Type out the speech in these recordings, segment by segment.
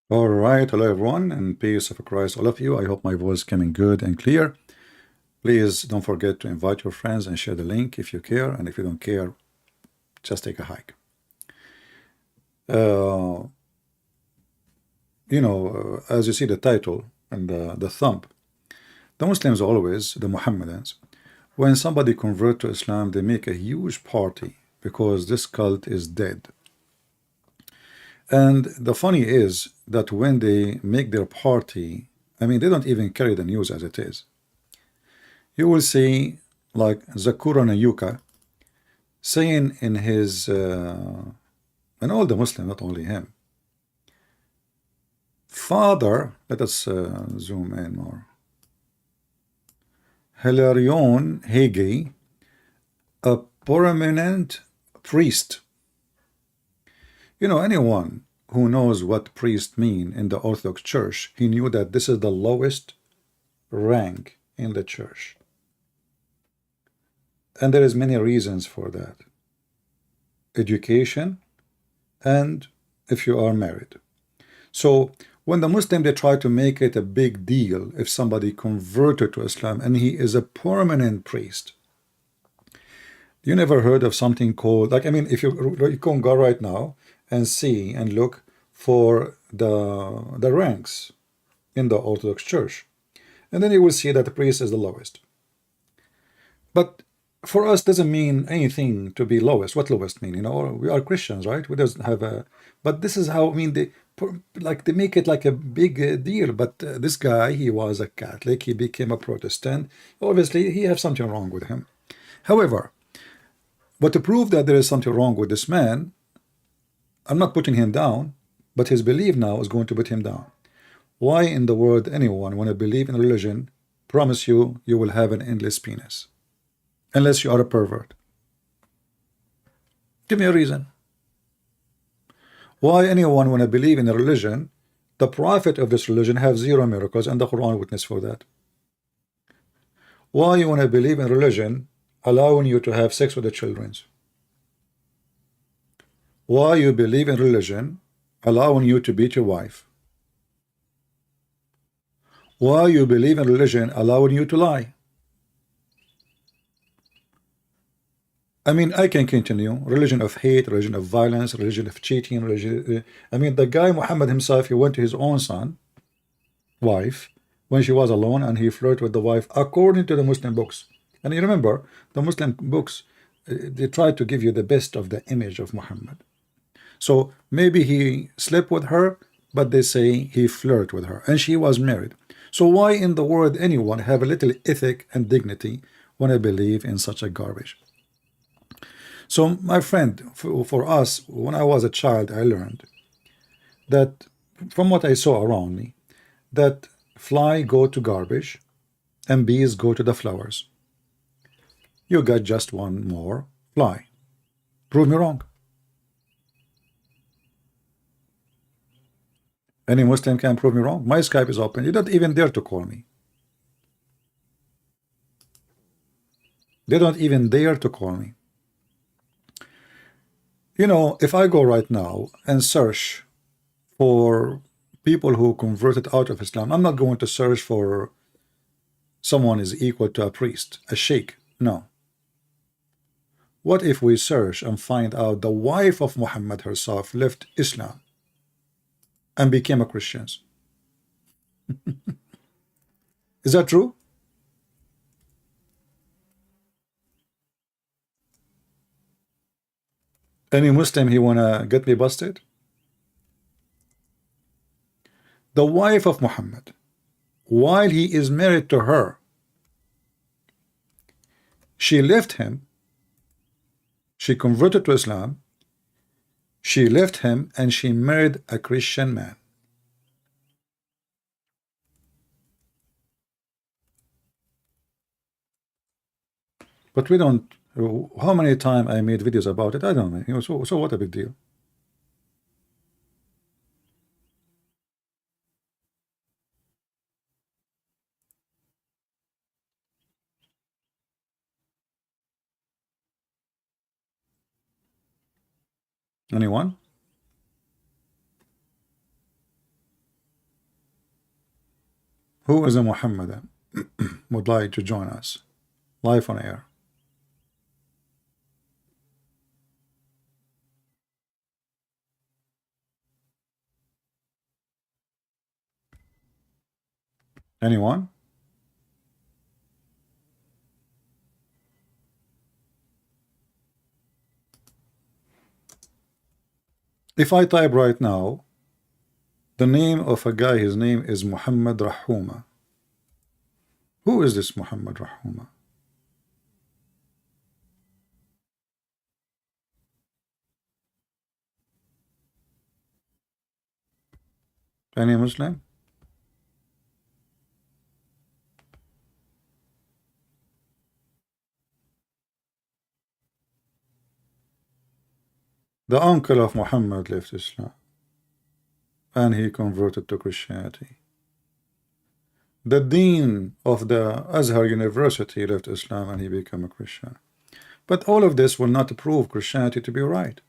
All right, hello everyone, and peace of Christ, all of you. I hope my voice is coming good and clear. Please don't forget to invite your friends and share the link if you care, and if you don't care, just take a hike. Uh, as you see the title and the thumb, the Muslims always, the Mohammedans, when somebody convert to Islam, they make a huge party because this cult is dead. And the funny is that when they make their party, I mean, they don't even carry the news as it is. You will see like Zakura Nayuka saying in his, and all the Muslims, not only him, father, let us zoom in more, Hilarion Hegi, a prominent priest. You know, anyone who knows what priest mean in the Orthodox Church, he knew that this is the lowest rank in the church. And there is many reasons for that. Education, and if you are married. So when the Muslim, they try to make it a big deal if somebody converted to Islam and he is a permanent priest. You never heard of something called, like, I mean, if you can go right now and see and look for the ranks in the Orthodox Church, and then you will see that the priest is the lowest. But for us doesn't mean anything to be lowest. What lowest mean? You know, we are Christians, right? We doesn't have a. But this is how, I mean, they make it like a big deal. But this guy, he was a Catholic. He became a Protestant. Obviously, he has something wrong with him. However, but to prove that there is something wrong with this man, I'm not putting him down, but his belief now is going to put him down. Why in the world anyone, when I believe in religion, promise you will have an endless penis? Unless you are a pervert. Give me a reason. Why anyone, when I believe in a religion, the prophet of this religion have 0 miracles, and the Quran witness for that? Why you, when I believe in religion, allowing you to have sex with the children? Why you believe in religion, allowing you to beat your wife? Why you believe in religion, allowing you to lie? I mean, I can continue. Religion of hate, religion of violence, religion of cheating, religion. I mean, the guy Muhammad himself, he went to his own son, wife, when she was alone, and he flirted with the wife according to the Muslim books. And you remember, the Muslim books, they try to give you the best of the image of Muhammad. So maybe he slept with her, but they say he flirted with her, and she was married. So why in the world anyone have a little ethic and dignity when I believe in such a garbage? So my friend, for us, when I was a child, I learned that from what I saw around me, that fly go to garbage and bees go to the flowers. You got just one more fly. Prove me wrong. Any Muslim can prove me wrong. My Skype is open. You don't even dare to call me. They don't even dare to call me. You know, if I go right now and search for people who converted out of Islam, I'm not going to search for someone is equal to a priest, a sheikh. No. What if we search and find out the wife of Muhammad herself left Islam and became a Christian? Is that true? Any Muslim he wanna get me busted? The wife of Muhammad, while he is married to her, she left him. She converted to Islam. She left him and she married a Christian man. But we don't. How many times I made videos about it? I don't know. You know, so what a big deal. Anyone? Who is a Muhammadan would like to join us live on air? Anyone? If I type right now the name of a guy, his name is Muhammad Rahuma. Who is this Muhammad Rahuma? Any Muslim? The uncle of Muhammad left Islam and he converted to Christianity. The dean of the Azhar University left Islam and he became a Christian. But all of this will not prove Christianity to be right.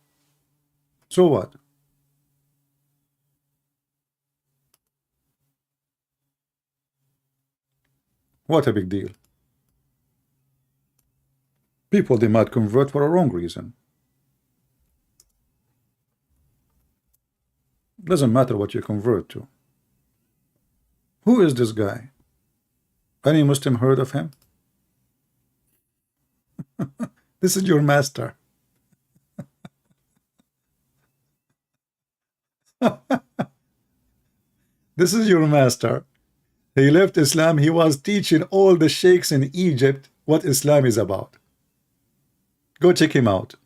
So what? What a big deal. People, they might convert for a wrong reason. Doesn't matter what you convert to. Who is this guy? Any Muslim heard of him? This is your master. This is your master. He left Islam. He was teaching all the sheikhs in Egypt what Islam is about. Go check him out.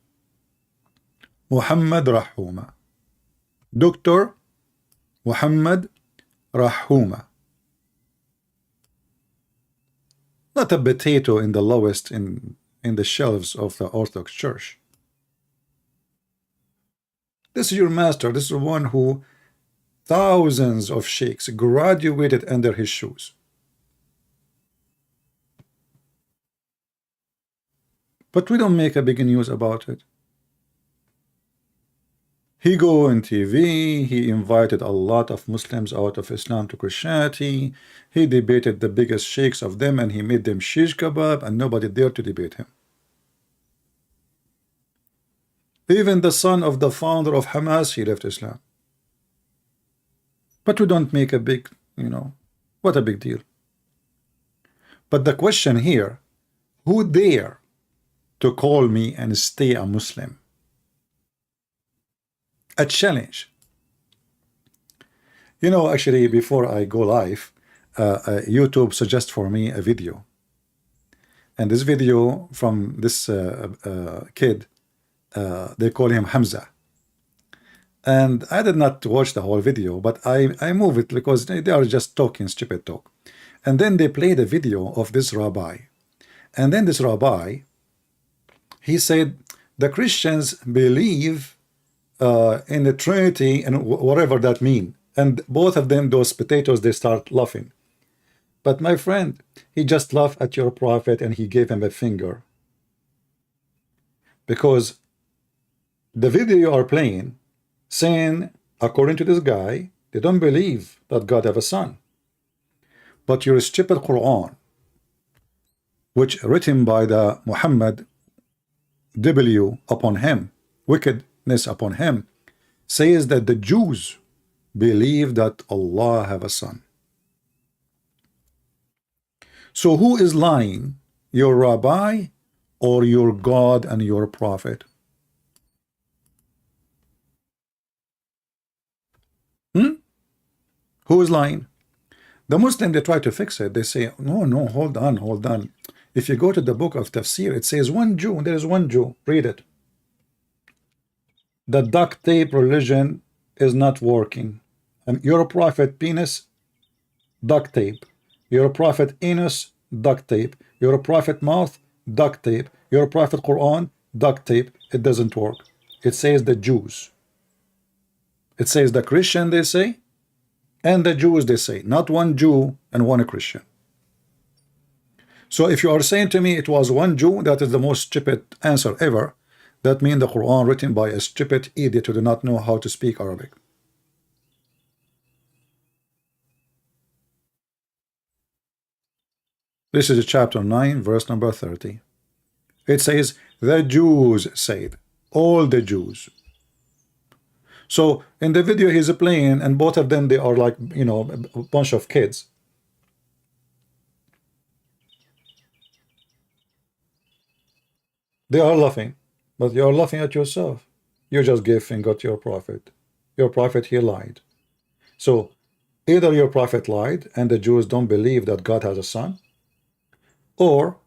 Muhammad Rahuma. Dr. Muhammad Rahuma. Not a potato in the lowest in the shelves of the Orthodox Church. This is your master. This is one who thousands of sheikhs graduated under his shoes. But we don't make a big news about it. He go on TV, he invited a lot of Muslims out of Islam to Christianity, he debated the biggest sheikhs of them and he made them shish kebab and nobody dared to debate him. Even the son of the founder of Hamas, he left Islam. But we don't make a big, what a big deal. But the question here, who dare to call me and stay a Muslim? A challenge. Actually, before I go live, YouTube suggests for me a video. And this video from this kid, they call him Hamza. And I did not watch the whole video, but I move it because they are just talking stupid talk. And then they played a video of this rabbi. And then this rabbi, he said, the Christians believe in the Trinity and whatever that mean. And both of them, those potatoes, they start laughing. But my friend, he just laughed at your prophet and he gave him a finger. Because the video you are playing, saying, according to this guy, they don't believe that God have a son. But your stupid Quran, which written by the Muhammad W upon him, wickedness upon him, says that the Jews believe that Allah have a son. So who is lying, your rabbi or your God and your prophet? Who is lying? The Muslim, they try to fix it. They say, no, hold on. If you go to the book of Tafsir, it says one Jew. There is one Jew. Read it. The duct tape religion is not working. And your prophet penis, duct tape. Your prophet anus, duct tape. Your prophet mouth, duct tape. Your prophet Quran, duct tape. It doesn't work. It says the Jews. It says the Christian, they say, and the Jews, they say. Not one Jew and one Christian. So if you are saying to me it was one Jew, that is the most stupid answer ever. That means the Quran written by a stupid idiot who do not know how to speak Arabic. This is chapter 9, verse number 30. It says, the Jews said, all the Jews. So in the video he's playing, and both of them, they are like, you know, a bunch of kids. They are laughing, but you are laughing at yourself. You just gave finger to your prophet. Your prophet, he lied. So either your prophet lied and the Jews don't believe that God has a son, or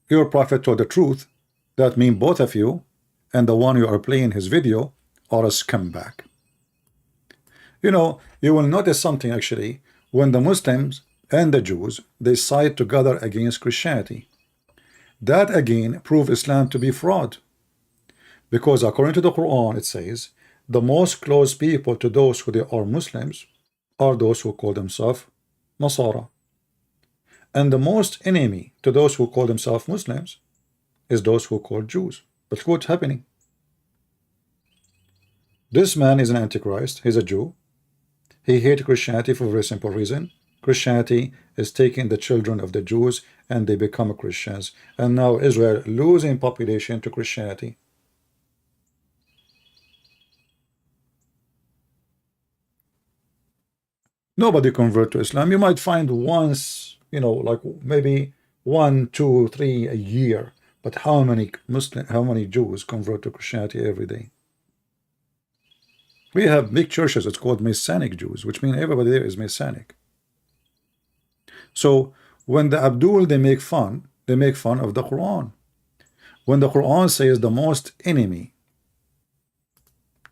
your prophet told the truth. That means both of you and the one you are playing his video are a scumbag. You know, you will notice something actually. When the Muslims and the Jews, they side together against Christianity, that again proves Islam to be fraud. Because according to the Quran, it says, the most close people to those who they are Muslims are those who call themselves Nasara. And the most enemy to those who call themselves Muslims is those who call Jews. But what's happening? This man is an antichrist. He's a Jew. He hates Christianity for a very simple reason. Christianity is taking the children of the Jews and they become Christians. And now Israel losing population to Christianity. Nobody convert to Islam. You might find once, you know, like maybe 1, 2, 3 a year. But how many Jews convert to Christianity every day? We have big churches. It's called Messianic Jews, which means everybody there is Messianic. So when the Abdul, they make fun of the Quran. When the Quran says the most enemy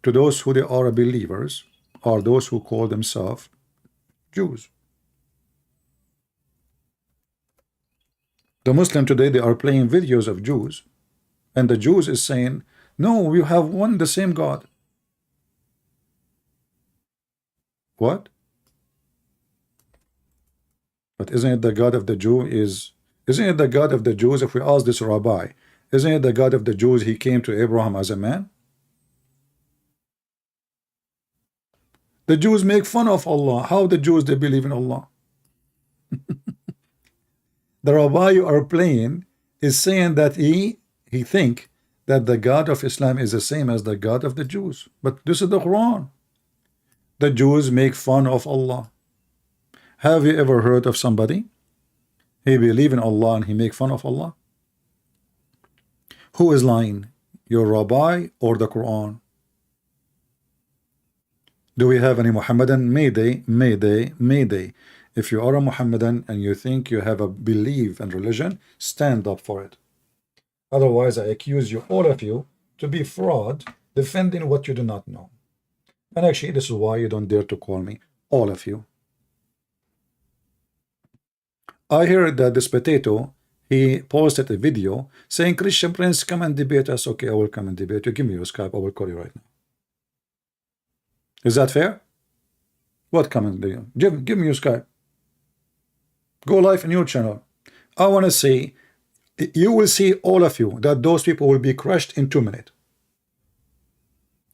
to those who they are believers are those who call themselves Jews. The Muslim today, they are playing videos of Jews, and the Jews is saying, no, we have one, the same God. What? But isn't it the God of the Jew isn't it the God of the Jews? If we ask this rabbi, isn't it the God of the Jews? He came to Abraham as a man. The Jews make fun of Allah. How the Jews, they believe in Allah? The rabbi you are playing is saying that he think that the God of Islam is the same as the God of the Jews. But this is the Quran. The Jews make fun of Allah. Have you ever heard of somebody? He believe in Allah and he make fun of Allah? Who is lying? Your rabbi or the Quran? Do we have any Muhammadan? Mayday, mayday, mayday. If you are a Muhammadan and you think you have a belief and religion, stand up for it. Otherwise, I accuse you, all of you, to be fraud, defending what you do not know. And actually, this is why you don't dare to call me, all of you. I heard that this potato, he posted a video saying, Christian Prince, come and debate us. Okay, I will come and debate you. Give me your Skype. I will call you right now. Is that fair? What comment do you? Give me your Skype. Go live in your channel. I want to see, you will see, all of you, that those people will be crushed in 2 minutes.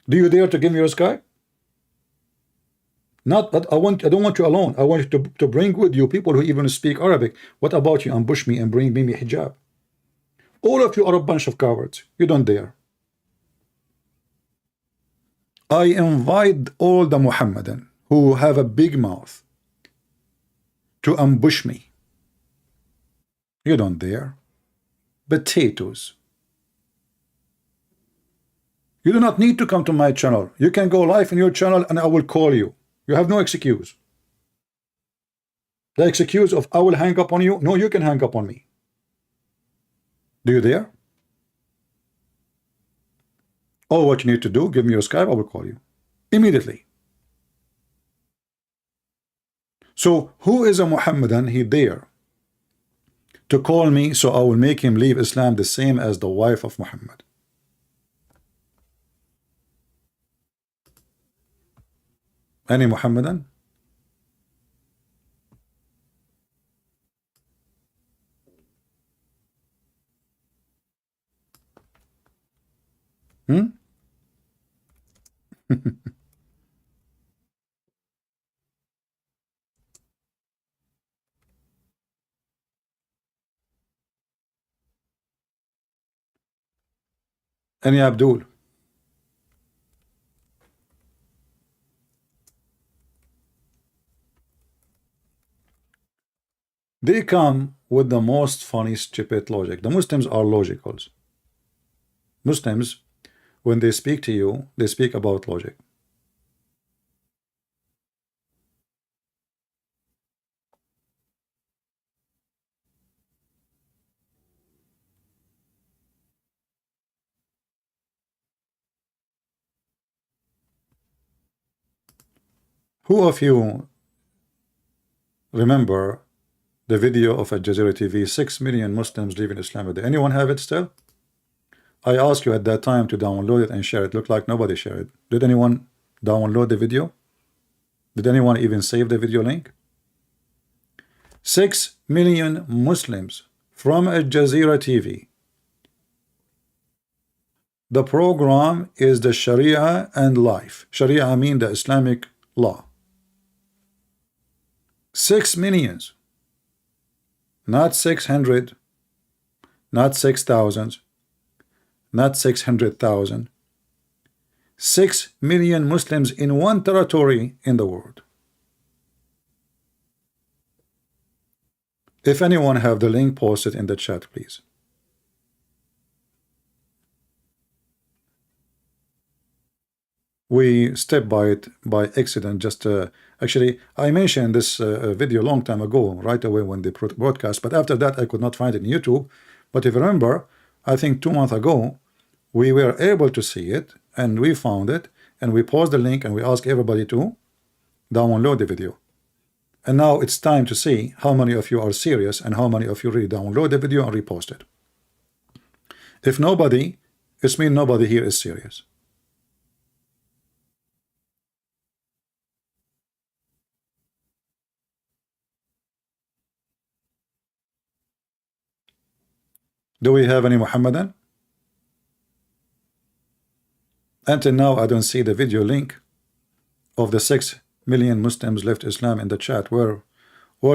Do you dare to give me your Skype? Not that I don't want you alone. I want you to bring with you people who even speak Arabic. What about you? Ambush me and bring me hijab. All of you are a bunch of cowards. You don't dare. I invite all the Muhammadan who have a big mouth to ambush me. You don't dare. Potatoes. You do not need to come to my channel. You can go live in your channel and I will call you. You have no excuse. The excuse of I will hang up on you. No, you can hang up on me. Do you dare? All what you need to do, give me your Skype, I will call you immediately. So who is a Muhammadan? He dare to call me, so I will make him leave Islam the same as the wife of Muhammad. Any Muhammadan? Any Abdul? They come with the most funny, stupid logic. The Muslims are logicals. Muslims, when they speak to you, they speak about logic. Who of you remember the video of Al Jazeera TV, 6 million Muslims leaving Islam? Did anyone have it still? I asked you at that time to download it and share it. Looked like nobody shared it. Did anyone download the video? Did anyone even save the video link? 6 million Muslims from Al Jazeera TV. The program is the Sharia and life. Sharia, I mean the Islamic law. 6 millions. Not 600, not 6,000, not 600,000. 6 million Muslims in one territory in the world. If anyone have the link, post it in the chat, please. We step by it by accident. Just actually, I mentioned this video a long time ago, right away when they broadcast. But after that, I could not find it in YouTube. But if you remember, I think 2 months ago, we were able to see it, and we found it, and we paused the link, and we asked everybody to download the video. And now it's time to see how many of you are serious and how many of you really download the video and repost it. If nobody, it means nobody here is serious. Do we have any Muhammadan? Until now, I don't see the video link of the 6 million Muslims left Islam in the chat. Where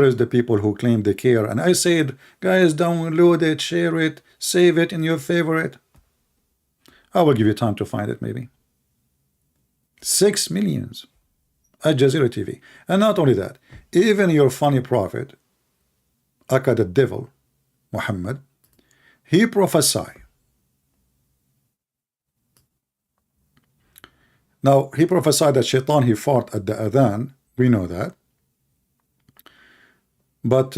is the people who claim they care? And I said, guys, download it, share it, save it in your favorite. I will give you time to find it, maybe. 6 millions. Al Jazeera TV. And not only that, even your funny prophet, aka the devil, Muhammad, he prophesied. Now, he prophesied that Shaitan, he fought at the Adhan. We know that. But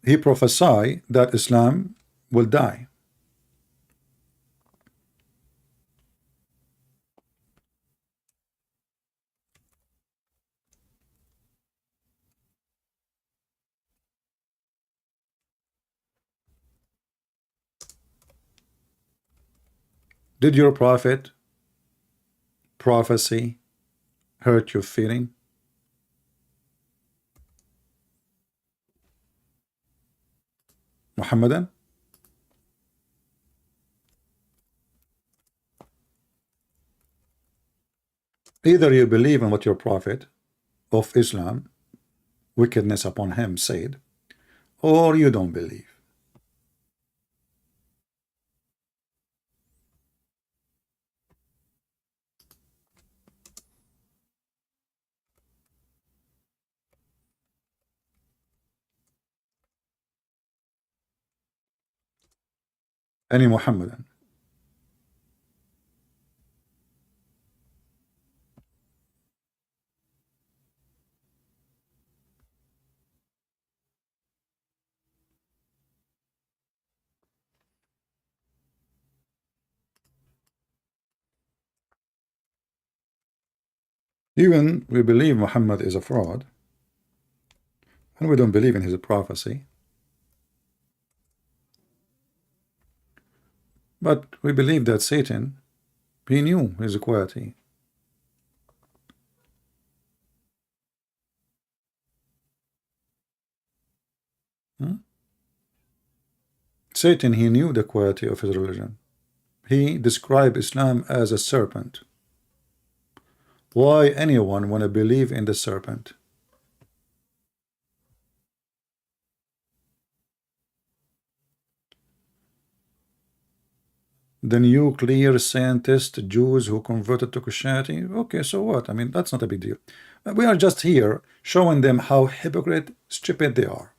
he prophesied that Islam will die. Did your prophet prophecy hurt your feeling? Muhammadan? Either you believe in what your prophet of Islam, wickedness upon him, said, or you don't believe. Any Muhammadan? Even we believe Muhammad is a fraud, and we don't believe in his prophecy, but we believe that Satan, he knew his quality. Satan, he knew the quality of his religion. He described Islam as a serpent. Why anyone want to believe in the serpent? the nuclear scientist Jews who converted to Christianity. Okay, so what? I mean, that's not a big deal. We are just here showing them how hypocrite, stupid they are.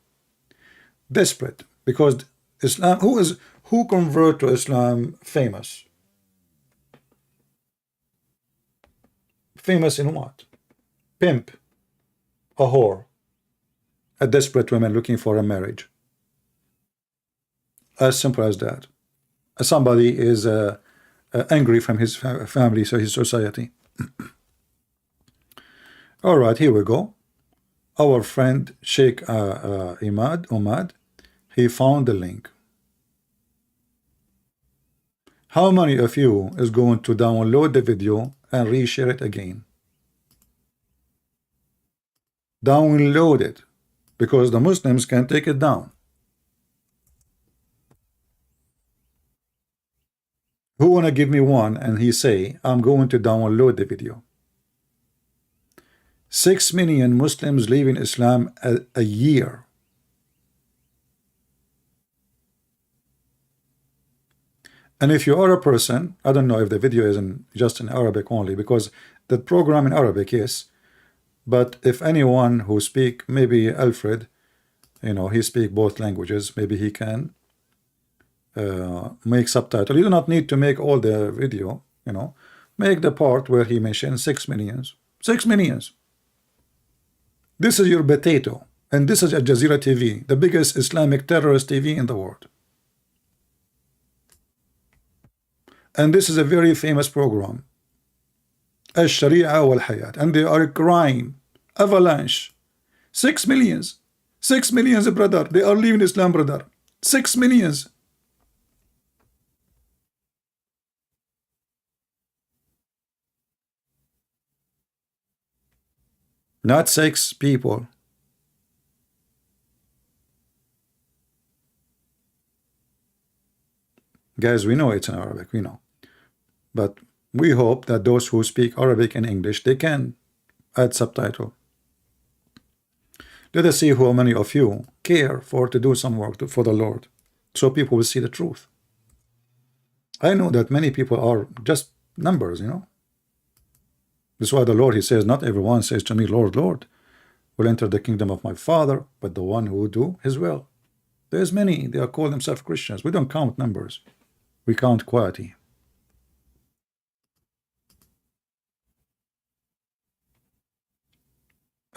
Desperate, because Islam, who convert to Islam famous? Famous in what? Pimp, a whore, a desperate woman looking for a marriage. As simple as that. Somebody is angry from his family, so his society. All right, here we go. Our friend Sheikh Umad, he found the link. How many of you is going to download the video and reshare it again? Download it, because the Muslims can take it down. Who wanna give me one and he say, I'm going to download the video? 6 million Muslims leaving Islam a year. And if you are a person, I don't know if the video is just in Arabic only, because the program in Arabic is, but if anyone who speak, maybe Alfred, you know, he speak both languages, maybe he can make subtitle. You do not need to make all the video, you know, make the part where he mentions 6 millions. 6 millions. This is your potato, and this is Al Jazeera TV, the biggest Islamic terrorist TV in the world. And this is a very famous program, Al-Sharia wal-Hayat, and they are crying, avalanche, 6 millions, 6 millions, brother, they are leaving Islam, brother, 6 millions. Not 6 people. Guys, we know it's in Arabic, we know. But we hope that those who speak Arabic and English, they can add subtitle. Let us see how many of you care to do some work for the Lord, so people will see the truth. I know that many people are just numbers, you know. That's why the Lord, he says, not everyone says to me, Lord, Lord, will enter the kingdom of my Father, but the one who will do his will. There's many, they are called themselves Christians. We don't count numbers, we count quality.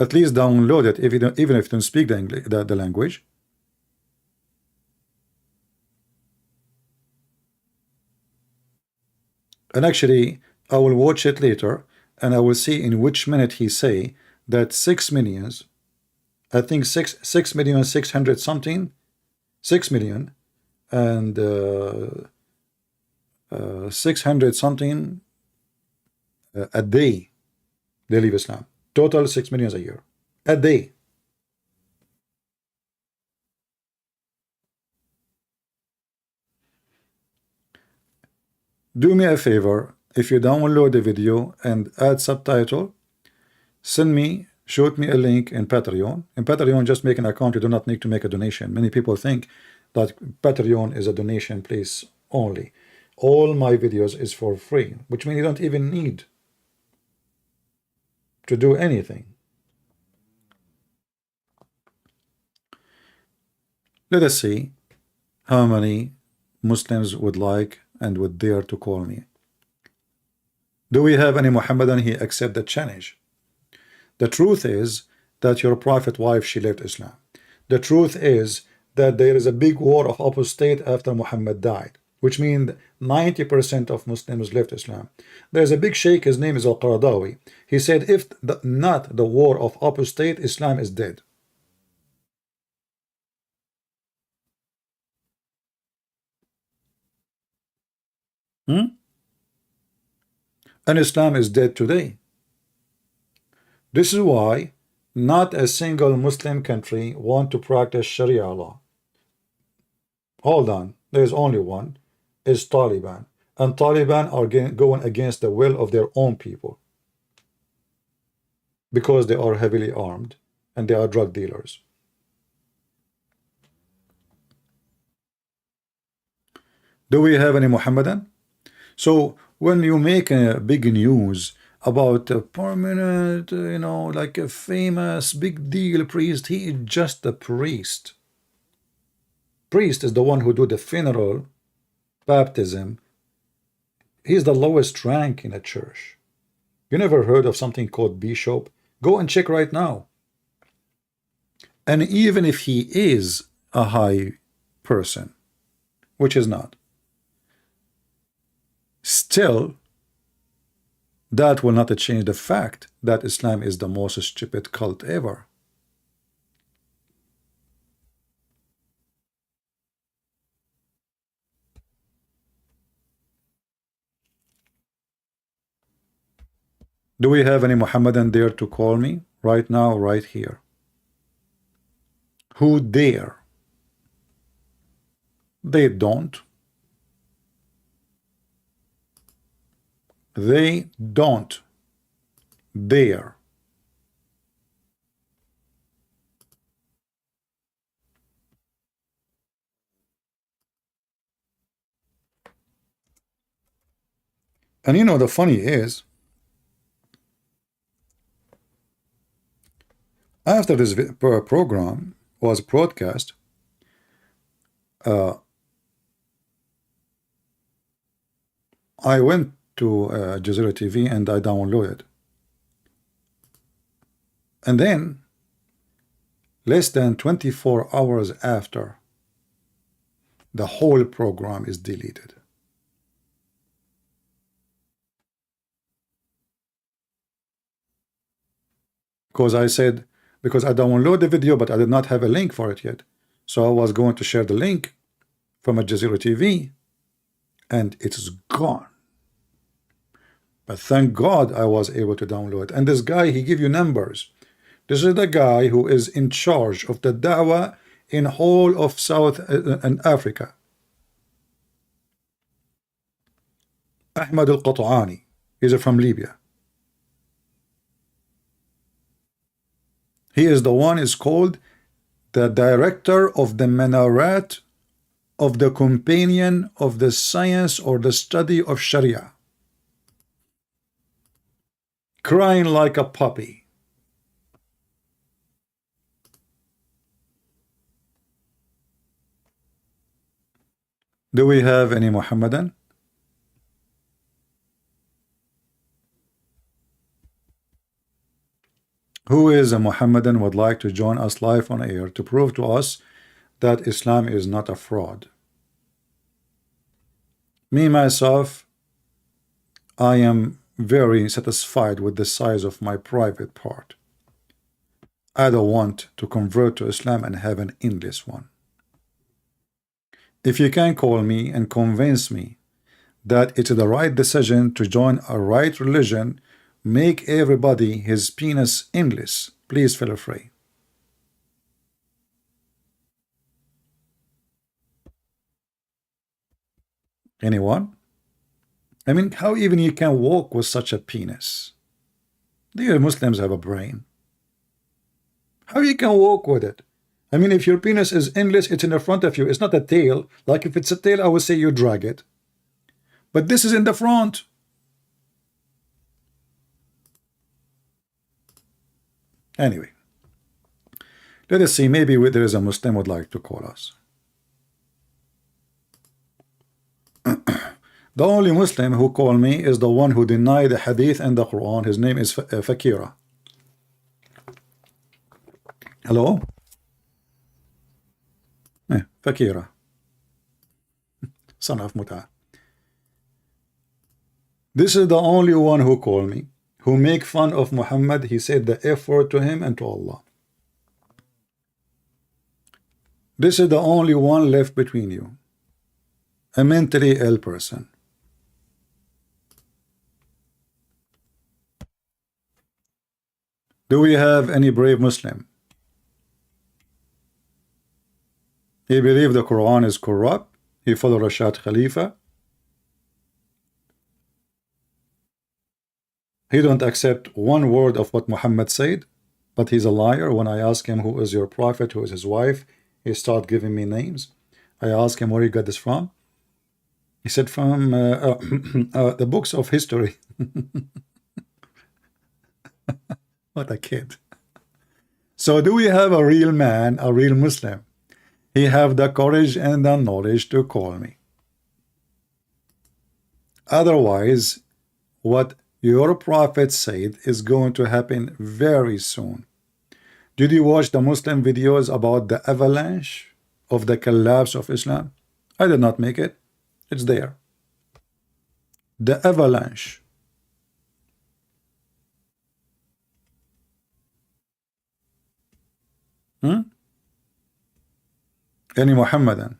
At least download it, if you don't, even if you don't speak the language. And actually, I will watch it later, and I will see in which minute he say that 6 millions, I think 6,600,000 something, 6 million, and 600 something a day they leave Islam. Total 6 million a year, a day. Do me a favor, if you download the video and add subtitle, send me, shoot me a link in Patreon. In Patreon, just make an account, you do not need to make a donation. Many people think that Patreon is a donation place only. All my videos is for free, which means you don't even need to do anything. Let us see how many Muslims would like and would dare to call me. Do we have any Muhammadan he accept the challenge? The truth is that your prophet wife, she left Islam. The truth is that there is a big war of apostate after Muhammad died, which means 90% of Muslims left Islam. There's a big sheikh, his name is Al-Qaradawi. He said, if not the war of apostate, Islam is dead. And Islam is dead today. This is why not a single Muslim country want to practice Sharia law. Hold on, there's only one, is Taliban. And Taliban are going against the will of their own people, because they are heavily armed and they are drug dealers. Do we have any Muhammadan? So when you make a big news about a permanent, like a famous big deal priest, he is just a priest. Priest is the one who do the funeral, baptism. He's the lowest rank in a church. You never heard of something called bishop? Go and check right now. And even if he is a high person, which is not, still, that will not change the fact that Islam is the most stupid cult ever. Do we have any Muhammadan dare to call me right now, right here? Who dare? They don't. They don't dare. And the funny is, after this program was broadcast, I went to Jazeera TV and I downloaded. And then, less than 24 hours after, the whole program is deleted. Because I said, because I downloaded the video, but I did not have a link for it yet. So I was going to share the link from a Jazeera TV, and it's gone. But thank God I was able to download it. And this guy, he give you numbers. This is the guy who is in charge of the da'wah in whole of South and Africa. Ahmad al-Qat'ani. He's from Libya. He is the one is called the director of the minaret of the companion of the science or the study of Sharia. Crying like a puppy. Do we have any Muhammadan? Who is a Muhammadan would like to join us live on air to prove to us that Islam is not a fraud? Me, myself, I am very satisfied with the size of my private part. I don't want to convert to Islam and have an endless one. If you can call me and convince me that it's the right decision to join a right religion, make everybody his penis endless, please feel free. Anyone? I mean, how even you can walk with such a penis? Do you Muslims have a brain? How you can walk with it? I mean, if your penis is endless, it's in the front of you. It's not a tail. Like if it's a tail, I would say you drag it. But this is in the front. Anyway, let us see. Maybe there is a Muslim would like to call us. The only Muslim who called me is the one who denied the hadith and the Quran. His name is Fakira. Hello? Fakira. Son of Muta. This is the only one who called me, who make fun of Muhammad. He said the F word to him and to Allah. This is the only one left between you. A mentally ill person. Do we have any brave Muslim? He believes the Quran is corrupt. He followed Rashad Khalifa. He don't accept one word of what Muhammad said, but he's a liar. When I ask him who is your prophet, who is his wife, he start giving me names. I ask him where he got this from. He said from the books of history. What a kid. So do we have a real man, a real Muslim? He have the courage and the knowledge to call me. Otherwise, what your prophet said is going to happen very soon. Did you watch the Muslim videos about the avalanche of the collapse of Islam? I did not make it. It's there. The avalanche. Any Muhammadan.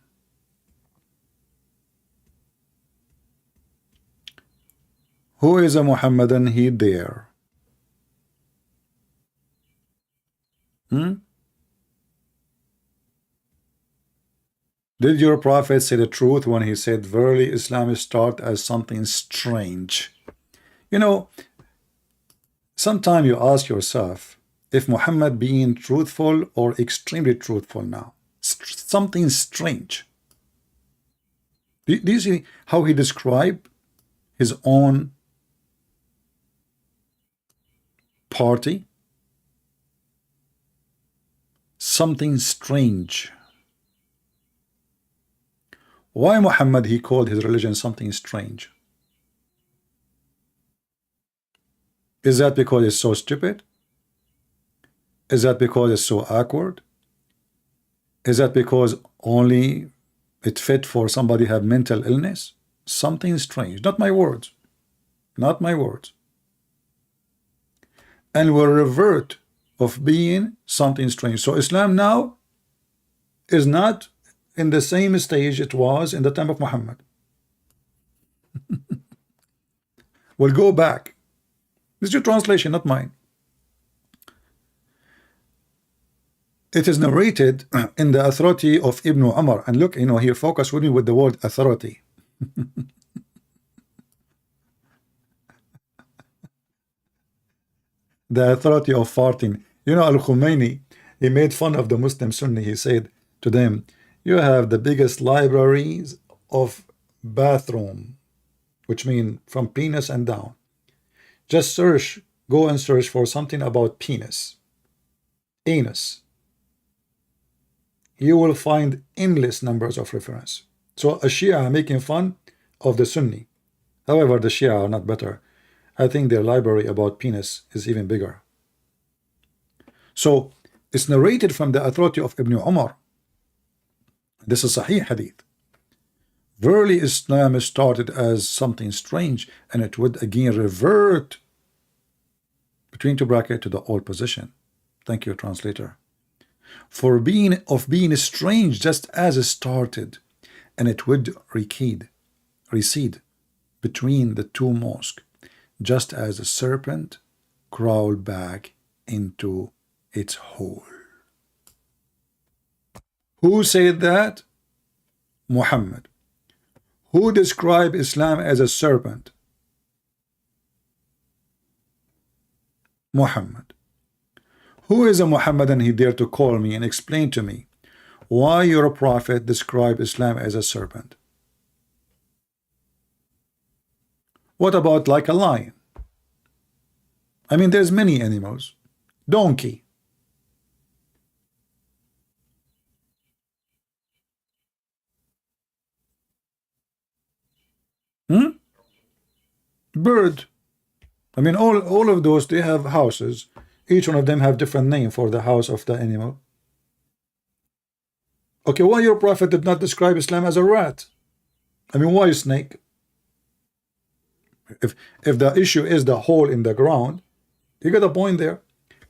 Who is a Muhammadan? He there. Did your prophet say the truth when he said, verily Islam start as something strange? You know, sometimes you ask yourself if Muhammad being truthful or extremely truthful now. Something strange. Do you see how he described his own party? Something strange. Why Muhammad he called his religion something strange? Is that because it's so stupid? Is that because it's so awkward? Is that because only it fit for somebody who have mental illness? Something strange. Not my words. Not my words. And will revert of being something strange. So Islam now is not in the same stage it was in the time of Muhammad. We'll go back. This is your translation, not mine. It is narrated in the authority of Ibn Umar. And look, here, focus with me with the word authority. The authority of farting. Al-Khomeini, he made fun of the Muslim Sunni. He said to them, you have the biggest libraries of bathroom, which mean from penis and down. Just go and search for something about penis, anus. You will find endless numbers of reference. So a Shia making fun of the Sunni. However, the Shia are not better. I think their library about penis is even bigger. So it's narrated from the authority of Ibn Umar. This is Sahih Hadith. Verily Islam started as something strange, and it would again revert between two brackets to the old position. Thank you, translator. For being strange just as it started, and it would recede between the two mosques, just as a serpent crawled back into its hole. Who said that? Muhammad. Who described Islam as a serpent? Muhammad. Who is a Muhammadan he dare to call me and explain to me why your prophet described Islam as a serpent? What about like a lion? I mean, there's many animals. Donkey. Bird. I mean, all of those, they have houses. Each one of them have different name for the house of the animal. Okay, why your prophet did not describe Islam as a rat? I mean, why a snake? If the issue is the hole in the ground, you got a point there.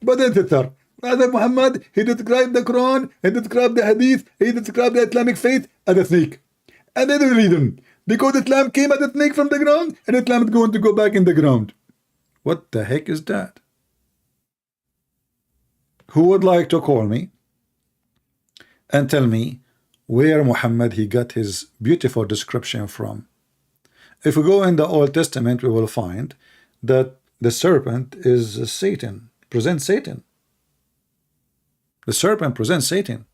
But then Muhammad, he described the Quran, he described the Hadith, he described the Islamic faith as a snake. And they didn't read them. Because Islam came as a snake from the ground, and Islam is going to go back in the ground. What the heck is that? Who would like to call me and tell me where Muhammad he got his beautiful description from? If we go in the Old Testament, we will find that the serpent is Satan, presents Satan. The serpent presents Satan.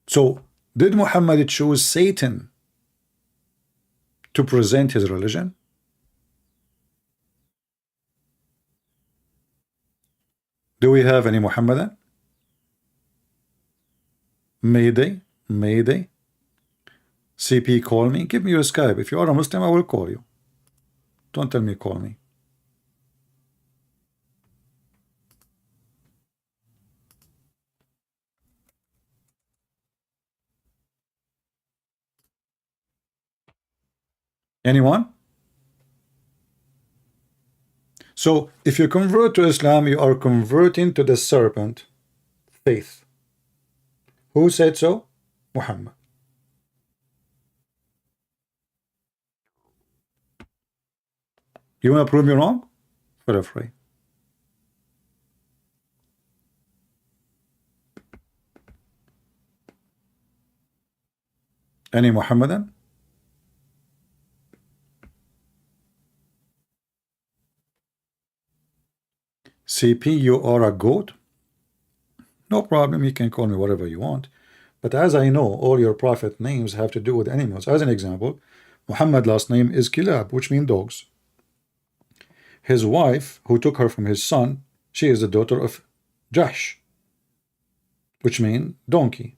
So did Muhammad choose Satan to present his religion? Do we have any Muhammadan? Mayday, Mayday. CP, call me. Give me your Skype. If you are a Muslim, I will call you. Don't tell me call me. Anyone? So if you convert to Islam, you are converting to the serpent faith. Who said so? Muhammad. You want to prove me wrong? Feel free. Any Muhammadan? CP, you are a goat? No problem, you can call me whatever you want. But as I know, all your prophet names have to do with animals. As an example, Muhammad last name is Kilab, which means dogs. His wife, who took her from his son, she is the daughter of Jahsh, which means donkey.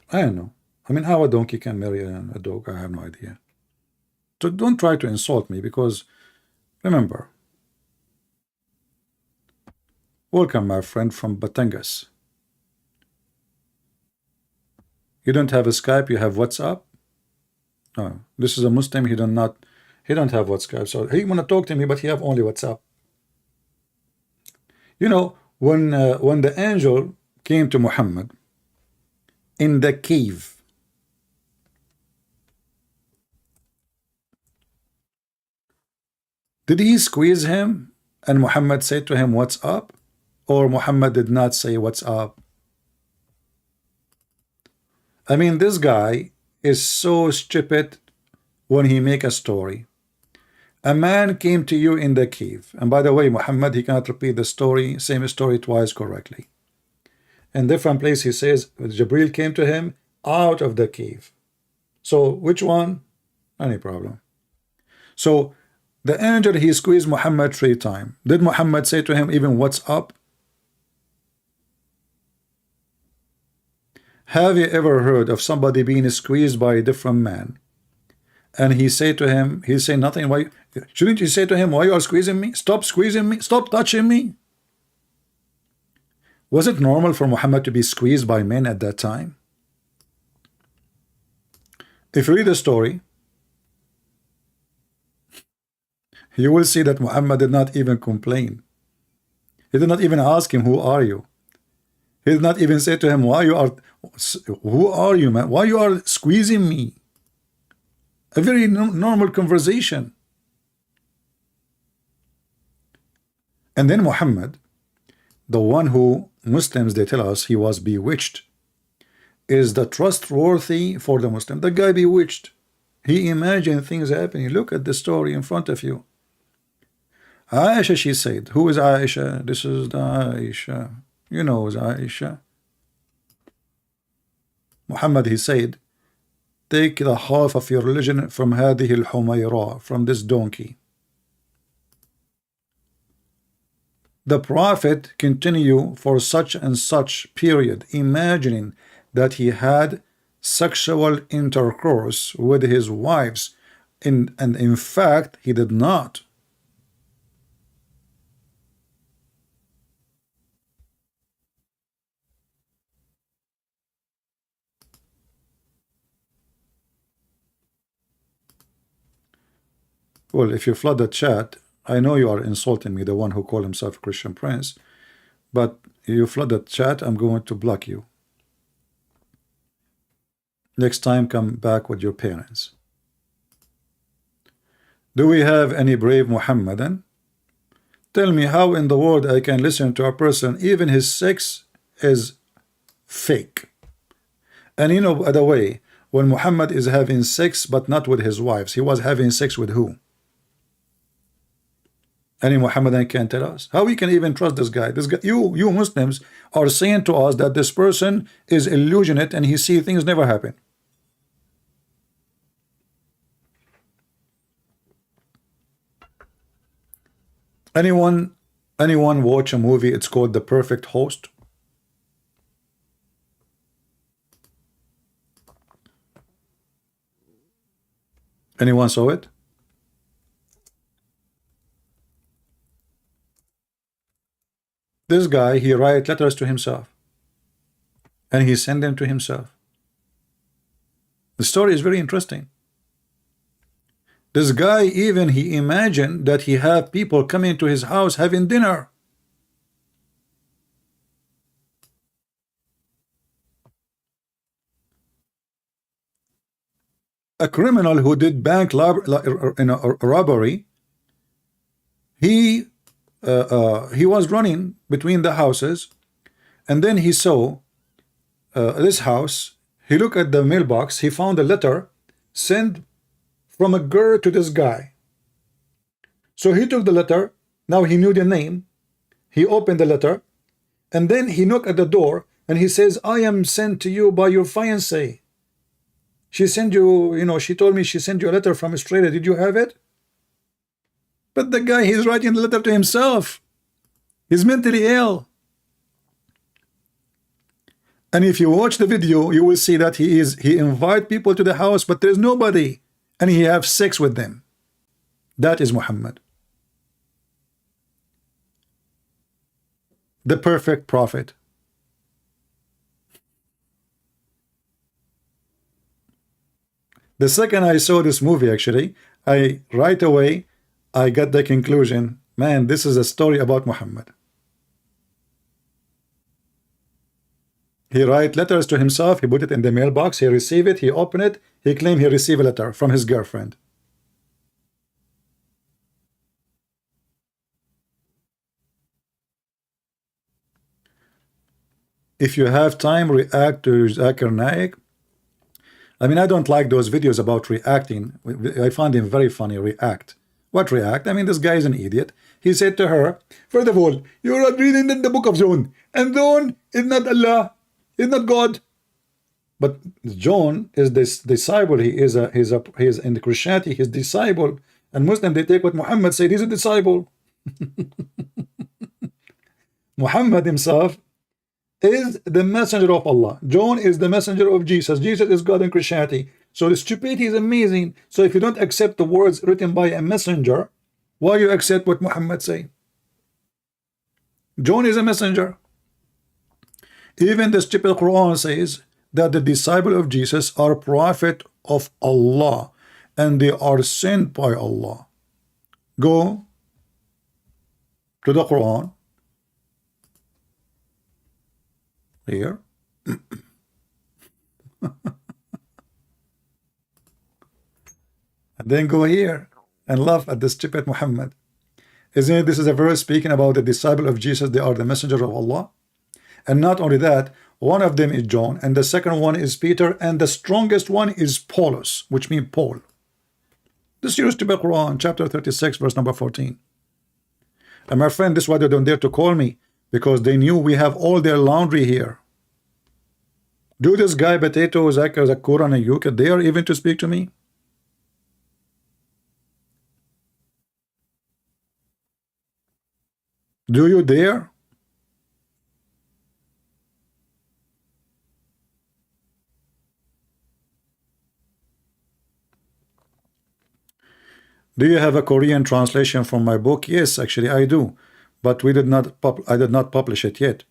I don't know. I mean, how a donkey can marry a dog, I have no idea. So don't try to insult me, because remember, welcome my friend from Batangas. You don't have a Skype, you have WhatsApp? Oh, this is a Muslim, he don't have WhatsApp, so he want to talk to me, but he have only WhatsApp. You know, when the angel came to Muhammad in the cave, did he squeeze him and Muhammad said to him, what's up? Or Muhammad did not say what's up? I mean, this guy is so stupid when he make a story. A man came to you in the cave. And by the way, Muhammad, he cannot repeat the story, same story twice correctly. In different place he says, Jibril came to him out of the cave. So which one? Any problem. So the angel, he squeezed Muhammad 3 times. Did Muhammad say to him even what's up? Have you ever heard of somebody being squeezed by a different man? And he say to him, he say nothing. Why shouldn't you say to him, why you are squeezing me? Stop squeezing me. Stop touching me. Was it normal for Muhammad to be squeezed by men at that time? If you read the story, you will see that Muhammad did not even complain. He did not even ask him, who are you? He did not even say to him, who are you, man? Why you are squeezing me? A very normal conversation. And then Muhammad, the one who Muslims, they tell us he was bewitched, is the trustworthy for the Muslim. The guy bewitched. He imagined things happening. Look at the story in front of you. Aisha, she said. Who is Aisha? This is the Aisha. You know who's Aisha. Muhammad, he said, take the half of your religion from هذه الحميرة, from this donkey. The Prophet continued for such and such period, imagining that he had sexual intercourse with his wives, and in fact he did not. Well, if you flood the chat, I know you are insulting me, the one who called himself a Christian Prince, but you flood the chat, I'm going to block you. Next time, come back with your parents. Do we have any brave Muhammadan? Tell me how in the world I can listen to a person, even his sex is fake. And you know, by the way, when Muhammad is having sex, but not with his wives, he was having sex with who? Any Muhammadan can tell us how we can even trust this guy. This guy, you Muslims are saying to us that this person is illusionate and he sees things never happen. Anyone watch a movie? It's called The Perfect Host. Anyone saw it? This guy, he write letters to himself and he send them to himself. The story is very interesting. This guy, even he imagined that he have people coming to his house having dinner. A criminal who did bank robbery, he was running between the houses, and then he saw this house. He looked at the mailbox. He found a letter sent from a girl to this guy. So he took the letter. Now he knew the name. He opened the letter, and then he knocked at the door, and he says, "I am sent to you by your fiancée. She sent you, she told me she sent you a letter from Australia. Did you have it?" But the guy, he's writing the letter to himself. He's mentally ill. And if you watch the video, you will see that he invite people to the house, but there's nobody, and he have sex with them. That is Muhammad, the perfect prophet. The second I saw this movie, actually, right away I got the conclusion, man, this is a story about Muhammad. He write letters to himself, he put it in the mailbox, he receive it, he open it, he claim he received a letter from his girlfriend. If you have time, react to Zakir Naik. I mean, I don't like those videos about reacting. I find him very funny. React. What react? I mean, this guy is an idiot. He said to her, first of all, you're not reading the book of John, and John is not Allah, is not God. But John is this disciple. He is in the Christianity, his disciple. And Muslim, they take what Muhammad said. He's a disciple. Muhammad himself is the messenger of Allah. John is the messenger of Jesus. Jesus is God in Christianity. So the stupidity is amazing. So if you don't accept the words written by a messenger, why you accept what Muhammad say? John is a messenger. Even the stupid Quran says that the disciple of Jesus are prophet of Allah and they are sent by Allah. Go to the Quran here. And then go here and laugh at the stupid Muhammad. Isn't it? This is a verse speaking about the disciple of Jesus. They are the messenger of Allah. And not only that, one of them is John, and the second one is Peter, and the strongest one is Paulus, which means Paul. This is to be Quran, chapter 36, verse number 14. And my friend, this is why they don't dare to call me, because they knew we have all their laundry here. Do this guy, Potato, Zakura, and Yuka dare even to speak to me? Do you dare? Do you have a Korean translation from my book? Yes, actually I do, but I did not publish it yet.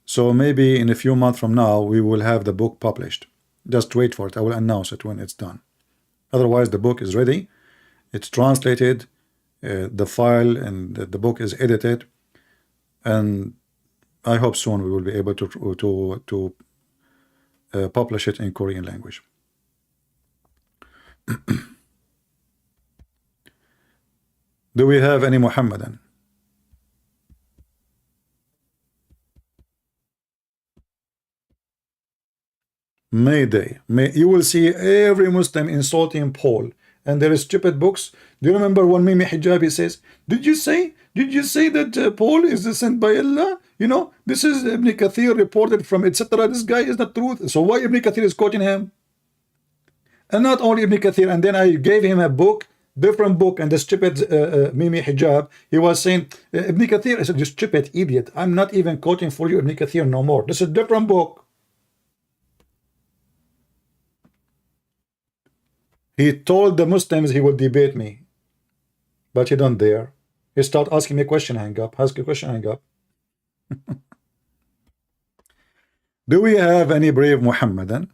So maybe in a few months from now we will have the book published. Just wait for it. I will announce it when it's done. Otherwise, the book is ready. It's translated, the file and the book is edited, and I hope soon we will be able to publish it in Korean language. Do we have any Muhammadan? Mayday. You will see every Muslim insulting Paul. and there is stupid books. Do you remember when Mimi Hijabi says, did you say that Paul is sent by Allah? You know, this is Ibn Kathir reported from etc. This guy is not truth. So why Ibn Kathir is quoting him? And not only Ibn Kathir, and then I gave him a book, different book, and the stupid Mimi Hijab, he was saying, Ibn Kathir, I said, you stupid idiot, I'm not even quoting for you Ibn Kathir no more. This is a different book. He told the Muslims he would debate me, but he don't dare. He start asking me a question, hang up, ask a question, hang up. Do we have any brave Muhammadan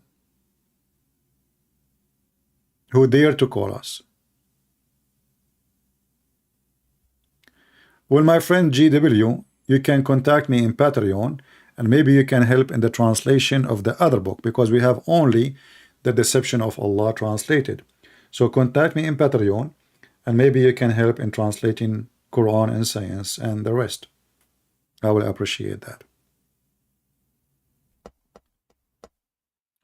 who dare to call us? Well, my friend GW, you can contact me in Patreon, and maybe you can help in the translation of the other book, because we have only the Deception of Allah translated. So contact me in Patreon, and maybe you can help in translating Quran and Science and the rest. I will appreciate that.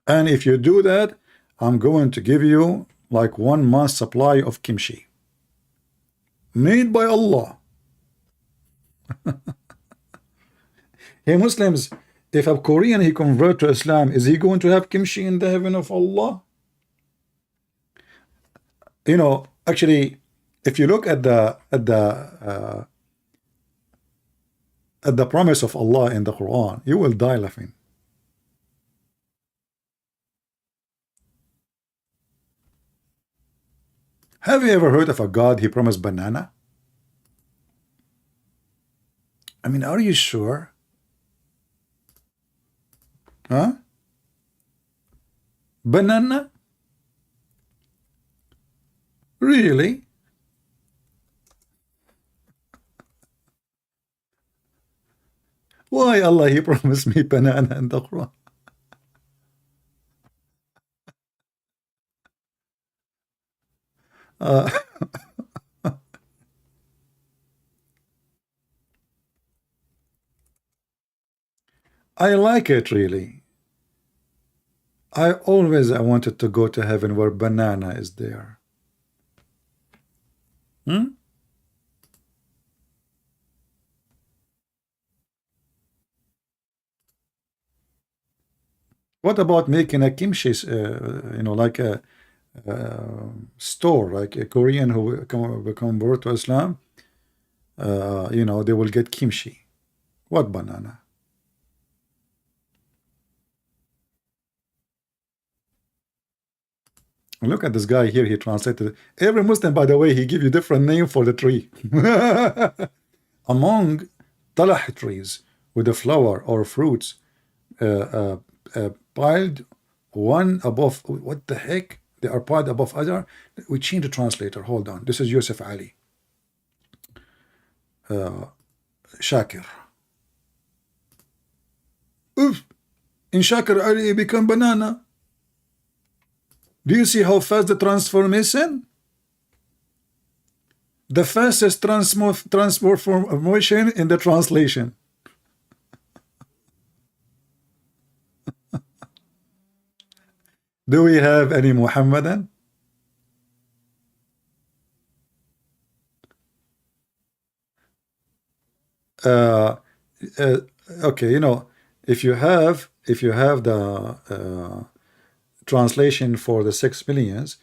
And if you do that, I'm going to give you like 1 month supply of kimchi made by Allah. Hey Muslims, if a Korean he convert to Islam, is he going to have kimchi in the heaven of Allah? You know, actually, if you look at the promise of Allah in the Quran, you will die laughing. Have you ever heard of a God he promised banana? I mean, are you sure? Huh? Banana? Really? Why Allah he promised me banana in the Quran? I like it really. I wanted to go to heaven where banana is there. What about making a kimchi, you know, like a store, like a Korean who will convert to Islam, you know, they will get kimchi. What banana? Look at this guy here, he translated. Every Muslim, by the way, he give you different name for the tree. Among talah trees with the flower or fruits piled one above, what the heck? They are piled above other. We change the translator. Hold on. This is Yusuf Ali. Shakir. Oof. In Shakir Ali become banana. Do you see how fast the transformation? The fastest transformation in the translation. Do we have any Muhammadan? Okay, you know, if you have the translation for the 6 millions,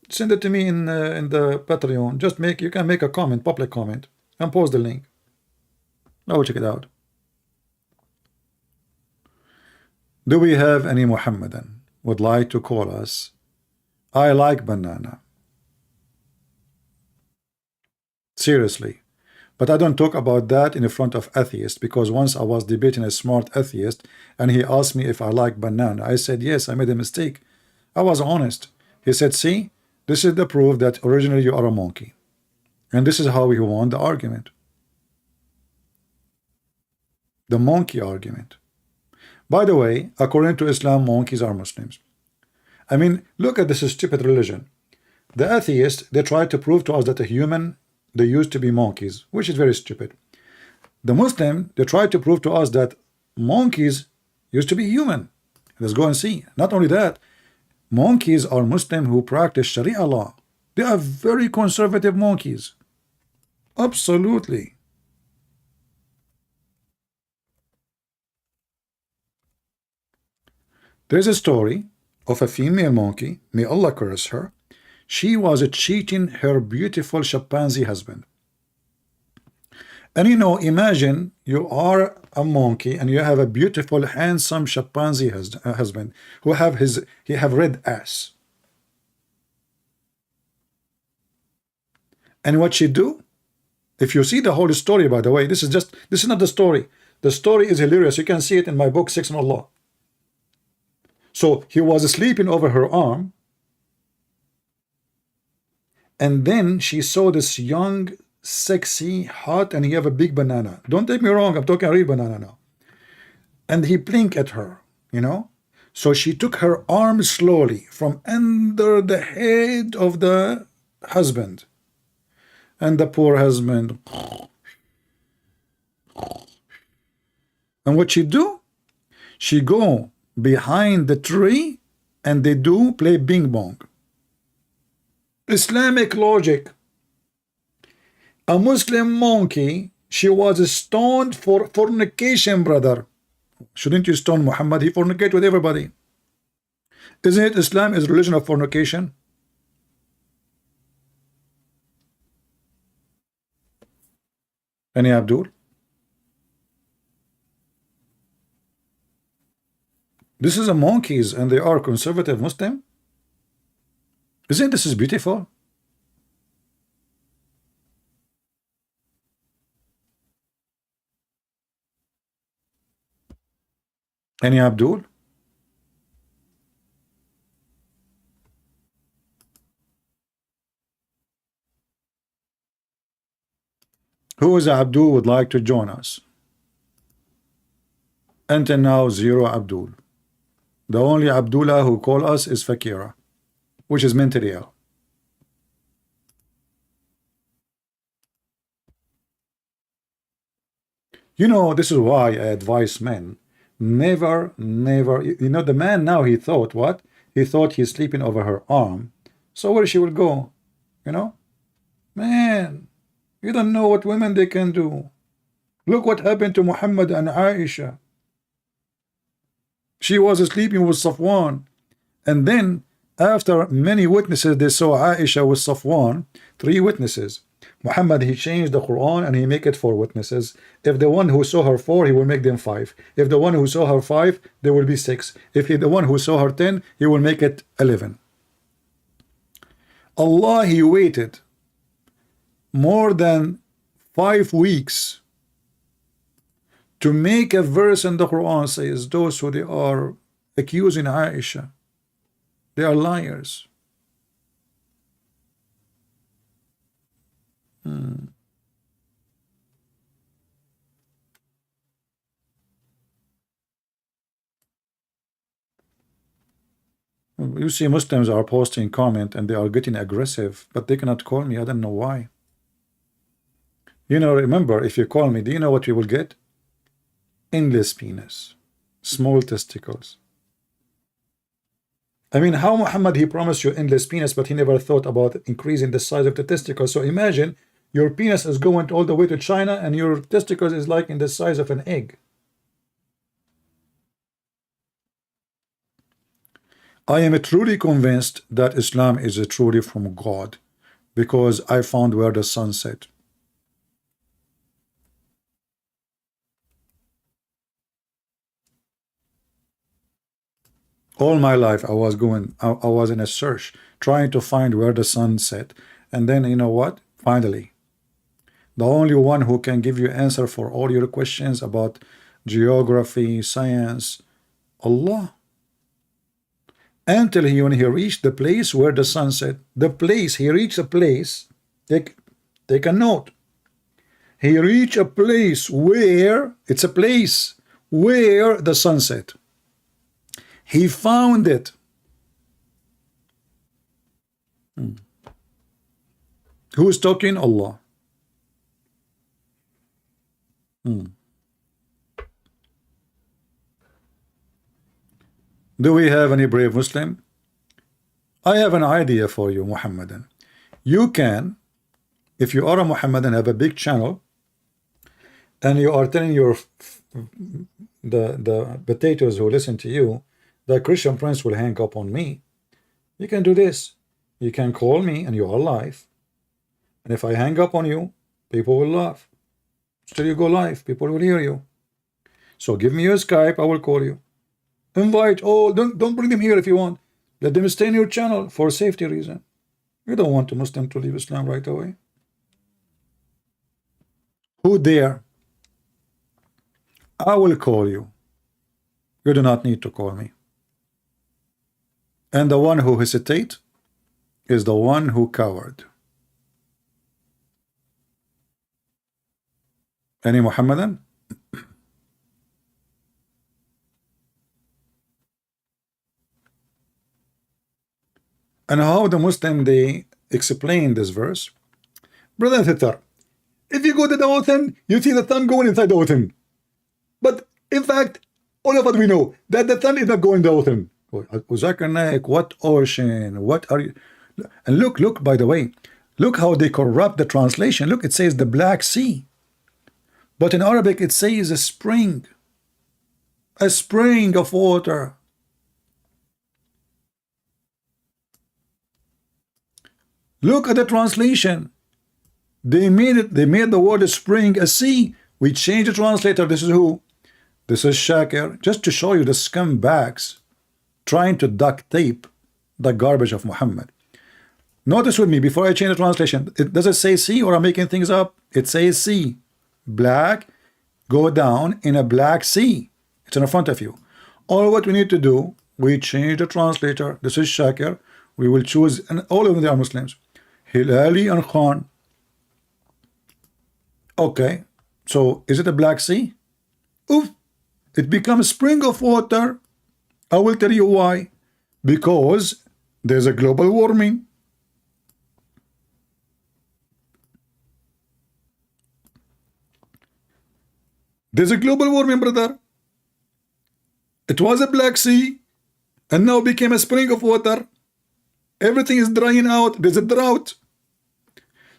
send it to me in the Patreon. Just you can make a comment, public comment, and post the link. I will check it out. Do we have any Muhammadan would like to call us? I like banana. Seriously. But I don't talk about that in front of atheists, because once I was debating a smart atheist and he asked me if I like banana. I said yes, I made a mistake. I was honest. He said, see, this is the proof that originally you are a monkey. And this is how he won the argument. The monkey argument. By the way, according to Islam, monkeys are Muslims. I mean, look at this stupid religion. The atheists, they try to prove to us that a human, they used to be monkeys, which is very stupid. The Muslim, they try to prove to us that monkeys used to be human. Let's go and see. Not only that, monkeys are Muslim who practice Sharia law. They are very conservative monkeys. Absolutely. There's a story of a female monkey, may Allah curse her. She was cheating her beautiful chimpanzee husband. And you know, imagine you are a monkey and you have a beautiful, handsome chimpanzee husband who have red ass. And what she do? If you see the whole story, by the way, this is not the story. The story is hilarious. You can see it in my book, Six on Allah. So he was sleeping over her arm, and then she saw this young, sexy, hot, and he have a big banana. Don't take me wrong, I'm talking real banana now. And he blinked at her, you know. So she took her arm slowly from under the head of the husband. And the poor husband. And what she do? She go behind the tree and they do play bing bong. Islamic logic. A Muslim monkey, she was stoned for fornication, brother. Shouldn't you stone Muhammad? He fornicate with everybody. Isn't it Islam is religion of fornication? Any Abdul? This is a monkeys and they are conservative Muslim. Isn't this is beautiful? Any Abdul? Who is Abdul would like to join us? Until now, zero Abdul. The only Abdullah who call us is Fakira, which is mentally ill. You know, this is why I advise men, never, you know, the man now, he thought what? He thought he's sleeping over her arm. So where she will go? You know? Man, you don't know what women they can do. Look what happened to Muhammad and Aisha. She was sleeping with Safwan. And then, after many witnesses, they saw Aisha with Safwan, 3 witnesses. Muhammad, he changed the Quran and he make it 4 witnesses. If the one who saw her 4, he will make them 5. If the one who saw her 5, there will be 6. If he, the one who saw her 10, he will make it 11. Allah, he waited more than 5 weeks to make a verse in the Quran says those who they are accusing Aisha, they are liars. You see Muslims are posting comment and they are getting aggressive, but they cannot call me. I don't know why. You know, remember, if you call me, do you know what you will get? Endless penis, small testicles. I mean, how Muhammad, he promised you endless penis, but he never thought about increasing the size of the testicles. So imagine your penis is going all the way to China and your testicles is like in the size of an egg. I am truly convinced that Islam is truly from God, because I found where the sun set. All my life I was in a search trying to find where the sun set, and then you know what, finally the only one who can give you answer for all your questions about geography, science, Allah. Until when he reached the place where the sun set, the place he reached a place, take a note, he reached a place where it's a place where the sun set. He found it. Who is talking? Allah. Do we have any brave Muslim? I have an idea for you, Muhammadan. You can, if you are a Muhammadan, have a big channel, and you are telling your the potatoes who listen to you that Christian Prince will hang up on me. You can do this. You can call me and you are live. And if I hang up on you, people will laugh. Still you go live, people will hear you. So give me your Skype, I will call you. Invite, oh, don't bring them here if you want. Let them stay in your channel for safety reason. You don't want a Muslim to leave Islam right away. Who dare? I will call you. You do not need to call me. And the one who hesitate is the one who coward. Any Muhammadan? And how the Muslim they explain this verse? Brother and sister, if you go to the ocean, you see the sun going inside the ocean. But in fact, all of us we know that the sun is not going in the ocean. What ocean? What are you? And look, by the way, look how they corrupt the translation. Look, it says the Black Sea. But in Arabic, it says a spring of water. Look at the translation. They made the word spring a sea. We changed the translator. This is who? This is Shakir. Just to show you the scumbags trying to duct tape the garbage of Muhammad. Notice with me before I change the translation. Does it say sea or I'm making things up? It says sea. Black, go down in a black sea. It's in front of you. All what we need to do, we change the translator. This is Shakir. We will choose, and all of them are Muslims. Hilali and Khan. Okay, so is it a Black Sea? Oof, it becomes a spring of water. I will tell you why. Because there's a global warming. There's a global warming, brother. It was a Black Sea and now became a spring of water. Everything is drying out. There's a drought.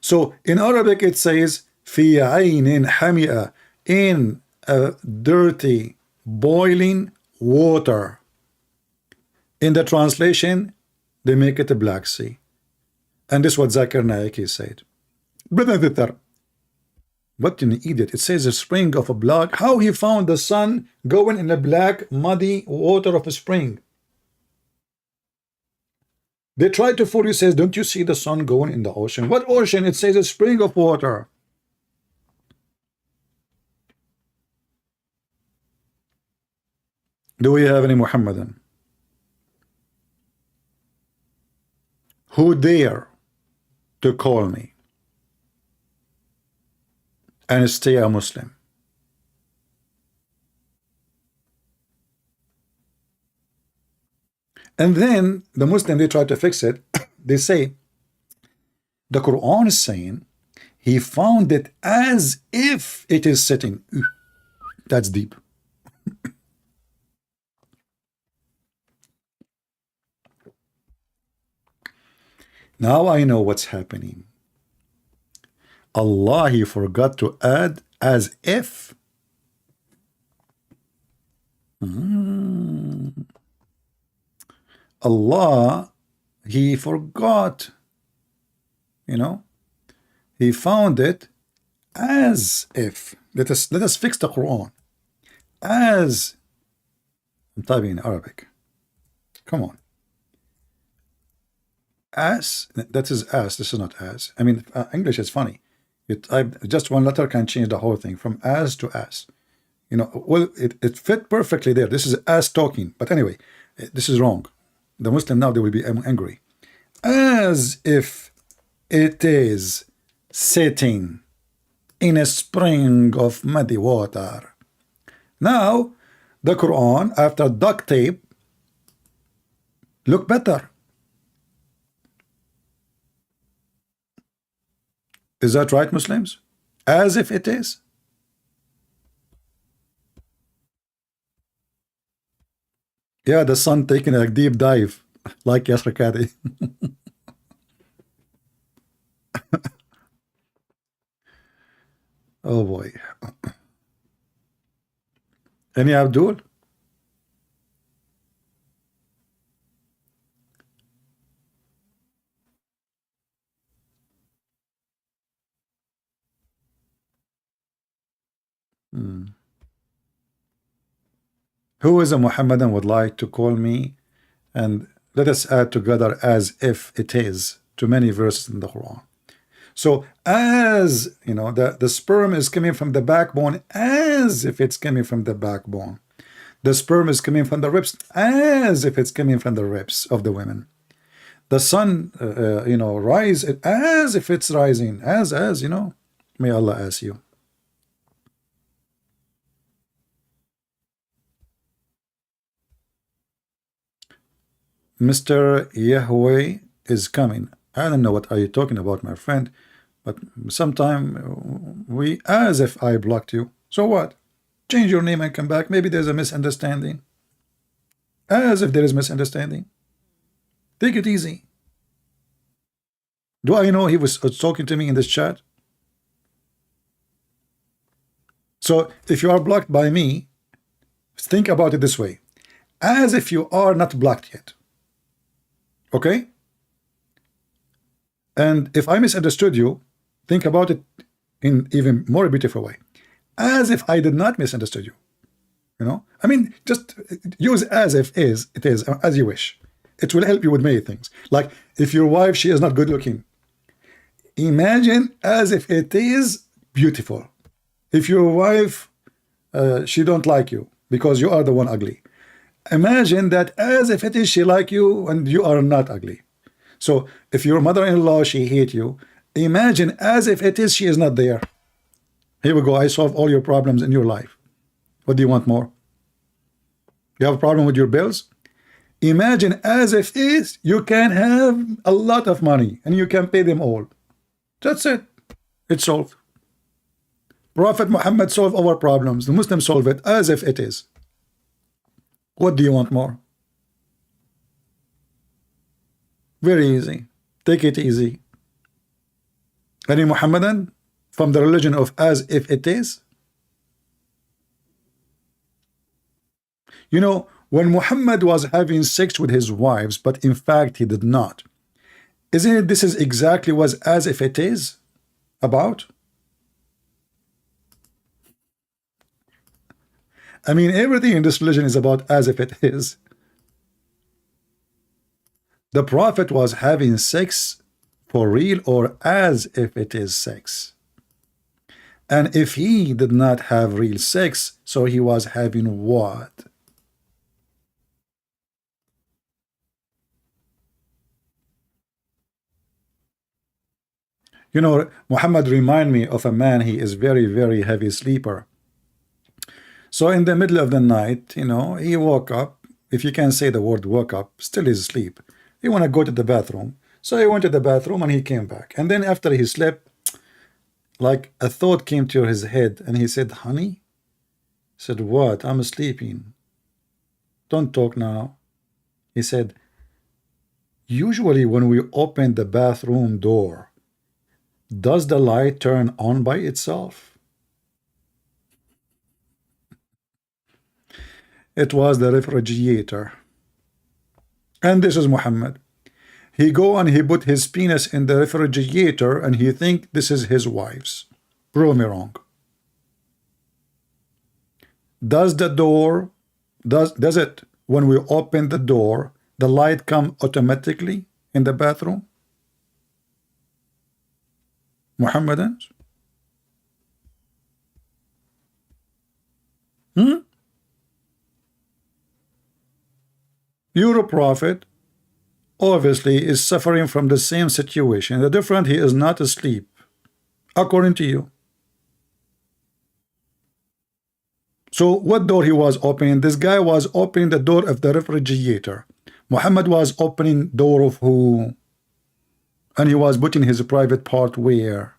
So in Arabic it says في عين حمئة, in a dirty boiling water. In the translation they make it a Black Sea. And this is what Zakir Naik said. Brother Thitter, what an idiot. It says a spring of a blood. How he found the sun going in the black muddy water of a spring? They try to fool you. Says, don't you see the sun going in the ocean? What ocean? It says a spring of water. Do we have any Muhammadan who dare to call me and stay a Muslim? And then the Muslim, they try to fix it. They say the Quran is saying he found it as if it is sitting. That's deep. Now I know what's happening. Allah, he forgot to add as if. Allah, he forgot, you know, he found it as if. Let us fix the Quran. As, I'm typing in Arabic. Come on. As, that is as, this is not as. I mean, English is funny. You type, just one letter can change the whole thing from as to as. You know, well, it fit perfectly there. This is as talking. But anyway, this is wrong. The Muslim now, they will be angry. As if it is sitting in a spring of muddy water. Now, the Quran, after duct tape, look better. Is that right, Muslims? As if it is. Yeah, the sun taking a deep dive, like Yasser Kadi. Oh boy. Any Abdul? Who is a Muhammadan would like to call me, and let us add together as if it is to many verses in the Quran. So as you know, the sperm is coming from the backbone as if it's coming from the backbone. The sperm is coming from the ribs as if it's coming from the ribs of the women. The sun, rise as if it's rising, as you know. May Allah ask you. Mr. Yahweh is coming. I don't know what are you talking about, my friend, but sometime we, as if I blocked you. So what? Change your name and come back. Maybe there's a misunderstanding. As if there is misunderstanding. Take it easy. Do I know he was talking to me in this chat? So if you are blocked by me, think about it this way. As if you are not blocked yet. Okay? And if I misunderstood you, think about it in even more beautiful way. As if I did not misunderstood you. You know? I mean, just use as if it is, as you wish. It will help you with many things. Like, if your wife, she is not good looking, imagine as if it is beautiful. If your wife, she don't like you because you are the one ugly, imagine that as if it is she like you and you are not ugly. So if your mother-in-law, she hate you, imagine as if it is she is not there. Here we go. I solve all your problems in your life. What do you want more? You have a problem with your bills? Imagine as if is you can have a lot of money and you can pay them all. That's it. It's solved. Prophet Muhammad solved our problems. The Muslims solve it as if it is. What do you want more? Very easy. Take it easy. Any Muhammadan from the religion of as if it is? You know, when Muhammad was having sex with his wives, but in fact he did not, isn't it this is exactly was as if it is about? I mean, everything in this religion is about as if it is. The Prophet was having sex for real or as if it is sex. And if he did not have real sex, so he was having what? You know, Muhammad remind me of a man, he is very, very heavy sleeper. So in the middle of the night, you know, he woke up. If you can say the word woke up, still is asleep. He want to go to the bathroom. So he went to the bathroom and he came back. And then after he slept, like a thought came to his head and he said, honey? He said, what? I'm sleeping. Don't talk now. He said, usually when we open the bathroom door, does the light turn on by itself? It was the refrigerator. And this is Muhammad. He go and he put his penis in the refrigerator and he think this is his wife's. Prove me wrong. Does the door, does it, when we open the door, the light come automatically in the bathroom? Muhammadans? Your prophet obviously is suffering from the same situation. The difference, he is not asleep, according to you. So what door he was opening? This guy was opening the door of the refrigerator. Muhammad was opening door of who? And he was putting his private part where?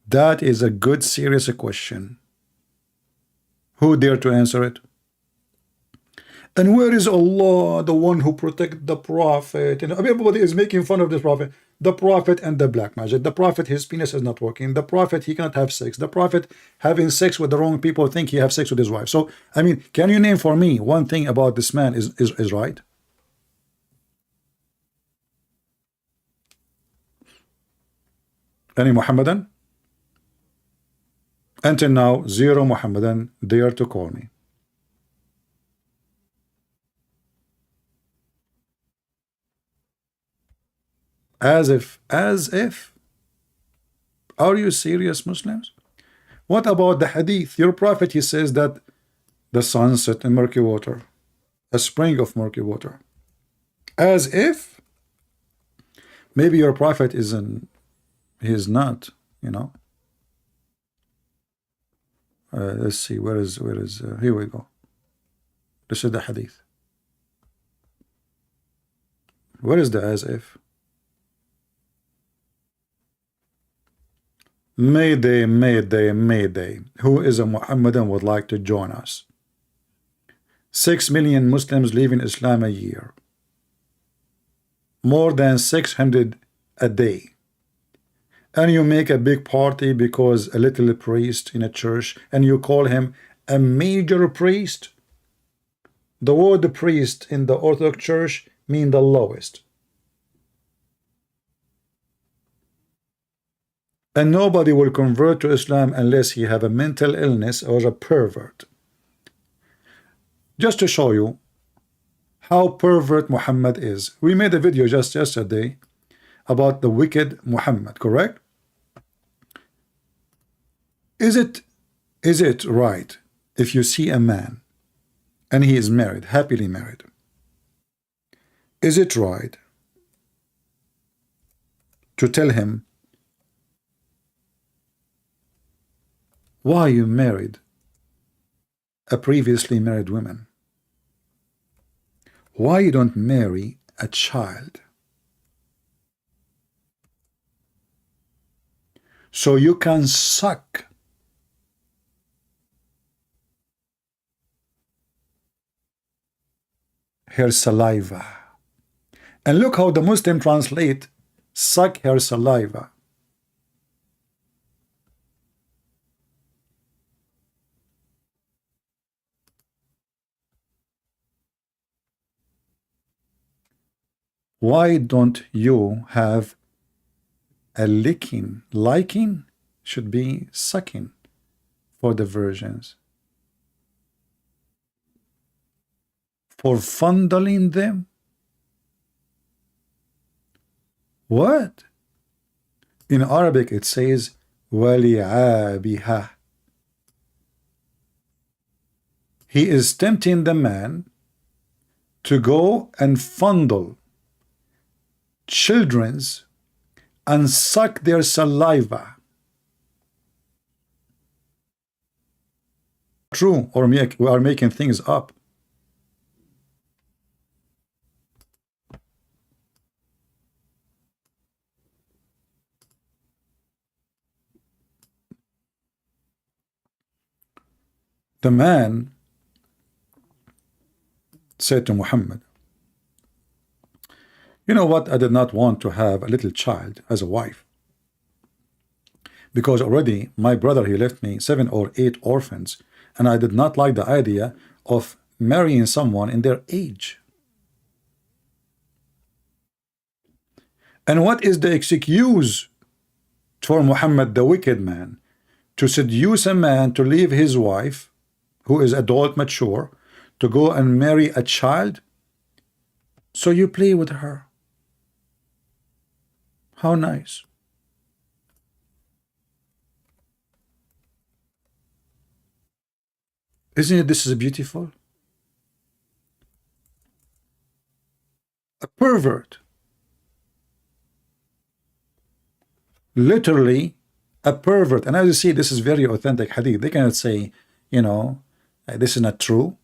That is a good serious question. Who dare to answer it? And where is Allah, the one who protected the Prophet? And everybody is making fun of this Prophet. The Prophet and the black magic. The Prophet, his penis is not working. The Prophet, he cannot have sex. The Prophet having sex with the wrong people, think he have sex with his wife. So, I mean, can you name for me one thing about this man is right? Any Muhammadan? Until now, zero Muhammadan dare to call me. As if. Are you serious, Muslims? What about the hadith? Your prophet, he says that the sun set in murky water, a spring of murky water. As if. Maybe your prophet isn't, he is not, you know. Let's see, where is here we go. This is the hadith. Where is the as if? Mayday, mayday, mayday. Who is a Muhammadan would like to join us? 6 million Muslims leaving Islam a year. More than 600 a day. And you make a big party because a little priest in a church, and you call him a major priest. The word priest in the Orthodox Church mean the lowest. And nobody will convert to Islam unless he have a mental illness or a pervert. Just to show you how pervert Muhammad is, we made a video just yesterday about the wicked Muhammad, correct? Is it right if you see a man and he is married, happily married? Is it right to tell him, why you married a previously married woman? Why you don't marry a child? So you can suck her saliva. And look how the Muslim translate suck her saliva. Why don't you have a licking? Liking should be sucking for the virgins. For fondling them? What? In Arabic it says وَلِعَابِهَا. He is tempting the man to go and fondle children's and suck their saliva. True, or we are making things up. The man said to Muhammad, you know what, I did not want to have a little child as a wife, because already my brother, he left me 7 or 8 orphans, and I did not like the idea of marrying someone in their age. And what is the excuse for Muhammad, the wicked man, to seduce a man to leave his wife, who is adult, mature, to go and marry a child? So you play with her. How nice. Isn't it this is beautiful? A pervert. Literally a pervert. And as you see, this is very authentic hadith. They cannot say, you know, this is not true.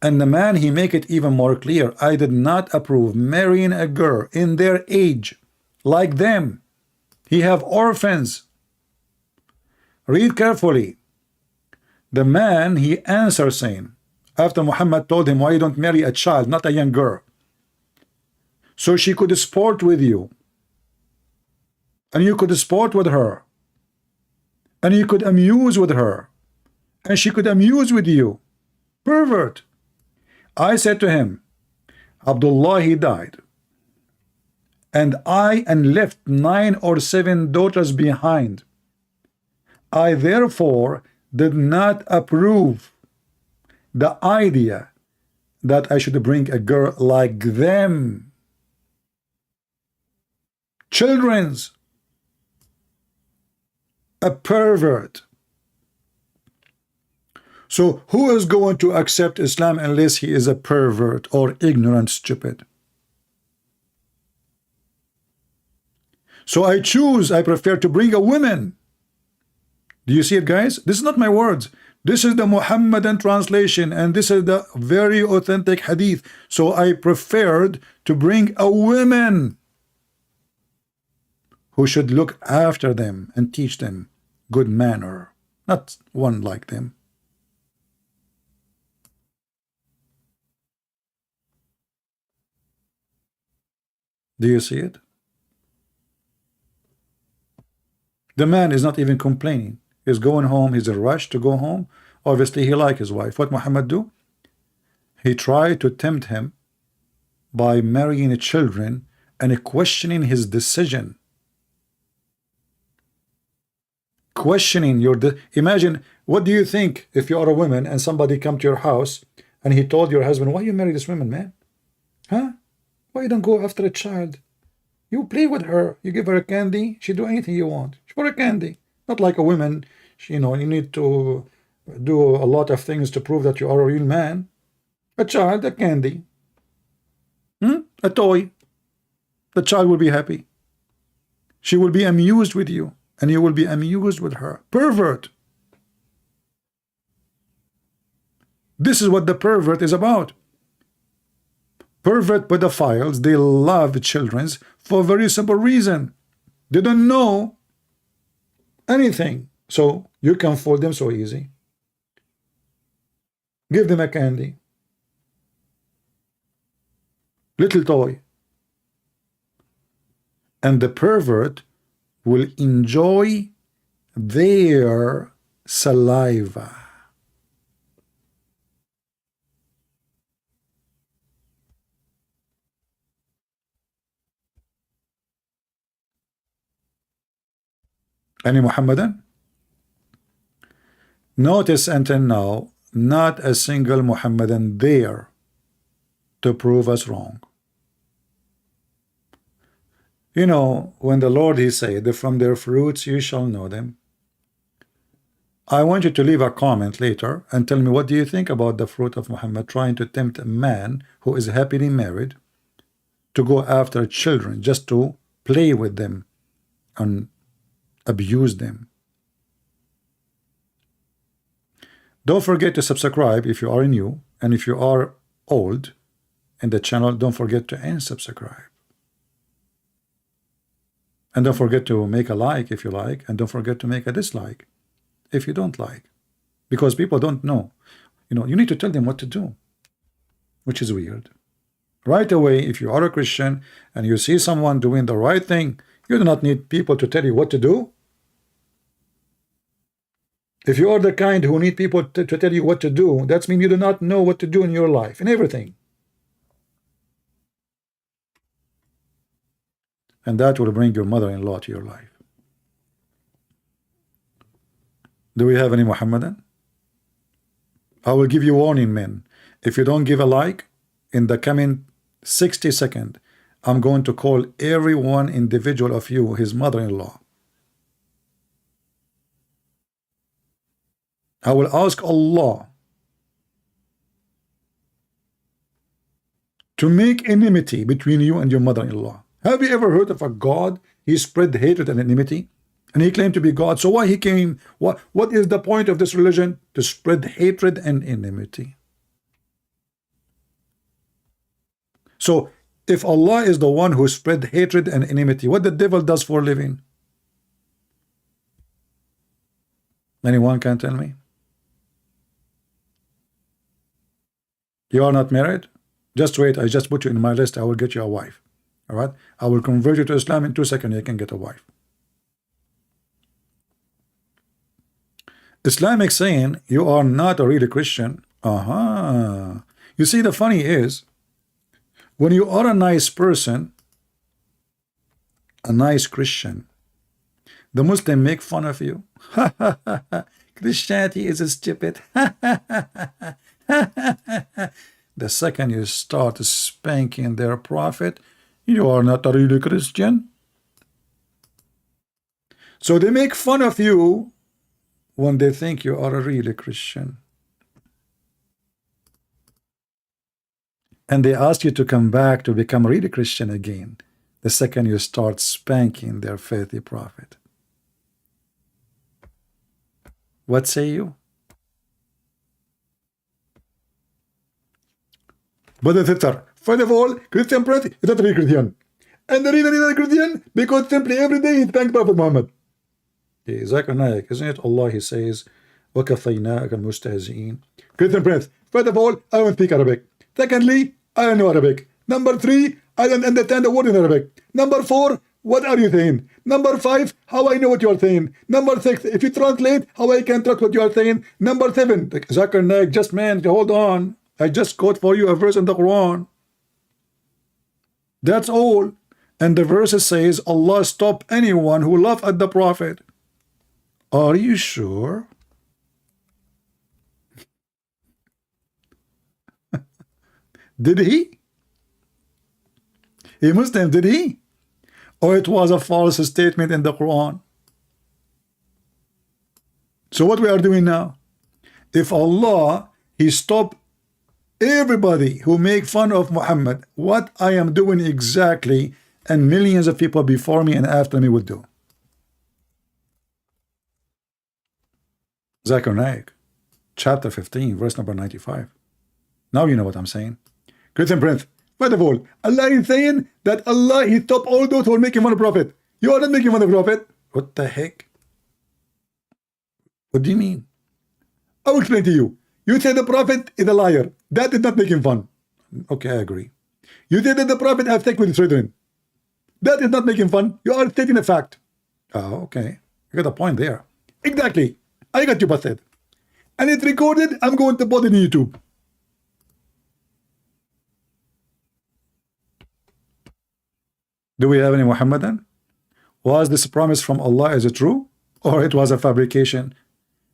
And the man, he make it even more clear. I did not approve marrying a girl in their age like them. He have orphans. Read carefully. The man, he answers saying, after Muhammad told him, why you don't marry a child, not a young girl, so she could sport with you, and you could sport with her, and you could amuse with her, and she could amuse with you. Pervert. I said to him, Abdullah, he died, and left 9 or 7 daughters behind. I therefore did not approve the idea that I should bring a girl like them. Children's. A pervert. So who is going to accept Islam unless he is a pervert or ignorant, stupid? So I prefer to bring a woman. Do you see it, guys? This is not my words. This is the Muhammadan translation, and this is the very authentic hadith. So I preferred to bring a woman who should look after them and teach them good manner, not one like them. Do you see it? The man is not even complaining. He's going home. He's in a rush to go home. Obviously, he likes his wife. What Muhammad do? He tried to tempt him by marrying children and questioning his decision. Questioning your imagine, what do you think if you are a woman and somebody come to your house and he told your husband, why you marry this woman, man? Huh? Why you don't go after a child? You play with her, you give her a candy, she do anything you want. She for a candy. Not like a woman, you know, you need to do a lot of things to prove that you are a real man. A child, a candy. A toy. The child will be happy. She will be amused with you, and you will be amused with her. Pervert. This is what the pervert is about. Pervert pedophiles, they love children for a very simple reason. They don't know anything, so you can fool them so easy. Give them a candy, little toy, and the pervert will enjoy their saliva. Any Muhammadan? Notice until now, not a single Muhammadan there to prove us wrong. You know, when the Lord, he said, from their fruits you shall know them. I want you to leave a comment later and tell me, what do you think about the fruit of Muhammad trying to tempt a man who is happily married to go after children just to play with them and abuse them? Don't forget to subscribe if you are new, and if you are old in the channel, don't forget to unsubscribe. And don't forget to make a like if you like, and don't forget to make a dislike if you don't like, because people don't know. You know, you need to tell them what to do, which is weird. Right away, if you are a Christian and you see someone doing the right thing, you do not need people to tell you what to do. If you are the kind who need people to tell you what to do, that means you do not know what to do in your life, in everything. And that will bring your mother-in-law to your life. Do we have any Muhammadan? I will give you warning, men. If you don't give a like, in the coming 60 seconds, I'm going to call every one individual of you his mother-in-law. I will ask Allah to make enmity between you and your mother-in-law. Have you ever heard of a God? He spread hatred and enmity, and he claimed to be God. So why he came? What is the point of this religion? To spread hatred and enmity. So if Allah is the one who spread hatred and enmity, what the devil does for a living? Anyone can tell me? You are not married? Just wait, I just put you in my list, I will get you a wife. All right, I will convert you to Islam in 2 seconds, you can get a wife. Islamic saying you are not a really Christian. You see, the funny is, when you are a nice person, a nice Christian, the Muslim make fun of you. Christianity is stupid. The second you start spanking their prophet, you are not a really Christian. So they make fun of you when they think you are a really Christian. And they ask you to come back to become a really Christian again the second you start spanking their faithy prophet. What say you? But the sister, first of all, Christian Prince is not really Christian. And the reason he's not Christian, because simply every day he thanks Prophet Muhammad. Zakir Naik, isn't it? Allah, he says, وَكَفَيْنَاكَ الْمُسْتَهْزِئِينَ. Christian Prince, first of all, I don't speak Arabic. Secondly, I don't know Arabic. Number 3, I don't understand the word in Arabic. Number 4, what are you saying? Number 5, how I know what you are saying? Number 6, if you translate, how I can trust what you are saying? Number 7, Zakir Naik, just man, hold on. I just quote for you a verse in the Quran. That's all. And the verse says, Allah stop anyone who laugh at the Prophet. Are you sure? Did he? A Muslim, did he? Or it was a false statement in the Quran? So what we are doing now? If Allah, he stop everybody who make fun of Muhammad, what I am doing exactly, and millions of people before me and after me would do. Zakir Naik, chapter 15, verse number 95. Now you know what I'm saying. Christian Prince, first of all, Allah is saying that Allah, he stopped all those who are making fun of Prophet. You are not making fun of Prophet. What the heck? What do you mean? I will explain to you. You say the Prophet is a liar. That is not making fun. Okay, I agree. You say that the Prophet has sex with his children. That is not making fun. You are stating a fact. Oh, okay. You got a point there. Exactly. I got you busted. And it's recorded. I'm going to put it in YouTube. Do we have any Muhammadan? Was this promise from Allah? Is it true? Or it was a fabrication?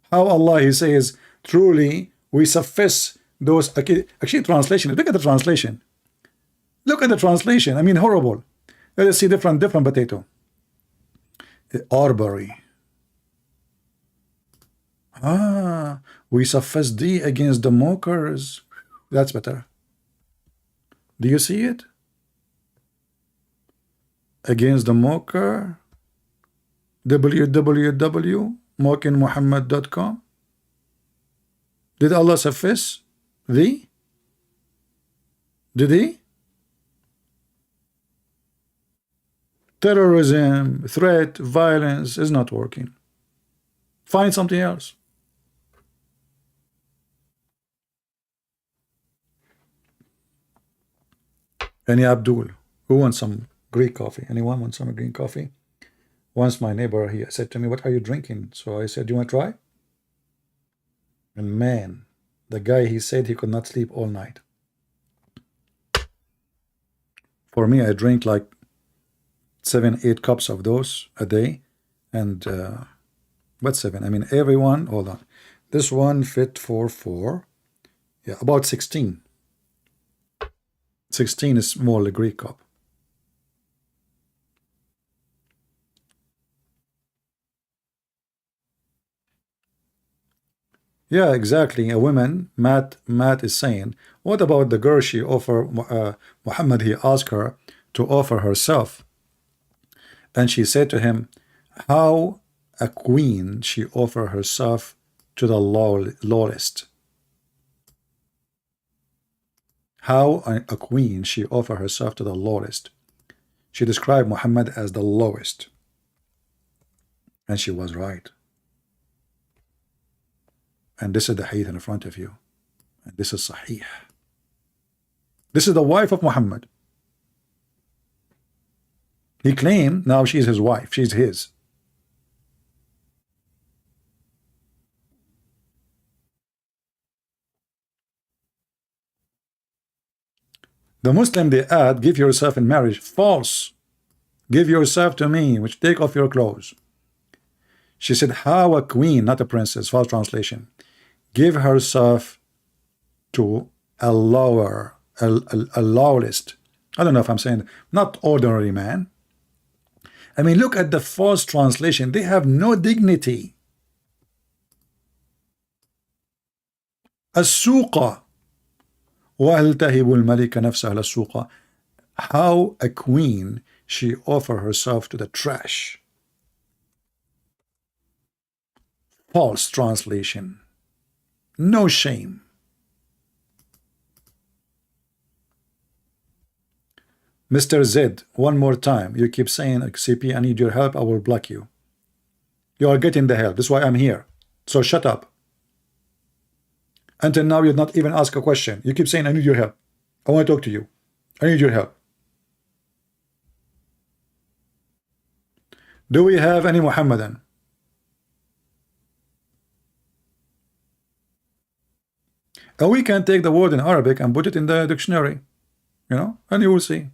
How Allah, he says, truly we suffice those. Actually, translation. Look at the translation. Look at the translation. I mean, horrible. Let us see different potato. Arbery. We suffice thee against the mockers. That's better. Do you see it? Against the mocker. www.mockingmuhammad.com. Did Allah suffice thee? Did he? Terrorism, threat, violence is not working. Find something else. Any Abdul, who wants some Greek coffee? Anyone want some green coffee? Once my neighbor, he said to me, what are you drinking? So I said, do you want to try? And man, the guy, he said he could not sleep all night. For me, I drink like 7-8 cups of those a day. And what 7? I mean, everyone, hold on. This one fit for 4. Yeah, about 16. 16 is small, a Greek cup. Yeah, exactly. A woman, Matt is saying, what about the girl she offered, Muhammad, he asked her to offer herself. And she said to him, how a queen she offer herself to the lowest. How a queen she offer herself to the lowest. She described Muhammad as the lowest. And she was right. And this is the hadith in front of you. And this is sahih. This is the wife of Muhammad. He claimed now she's his wife. She's his. The Muslim, they add, give yourself in marriage. False. Give yourself to me, which take off your clothes. She said, how a queen, not a princess, false translation, give herself to a lower, a lawless, I don't know if I'm saying, not ordinary man. I mean, look at the false translation. They have no dignity. السوق وهل تهب الملك نفسها للسوق. How a queen, she offer herself to the trash. False translation. No shame. Mr. Z, one more time. You keep saying, CP, I need your help. I will block you. You are getting the help. This is why I'm here. So shut up. Until now, you'd not even ask a question. You keep saying, I need your help. I want to talk to you. I need your help. Do we have any Muhammadan? And we can take the word in Arabic and put it in the dictionary, you know, and you will see.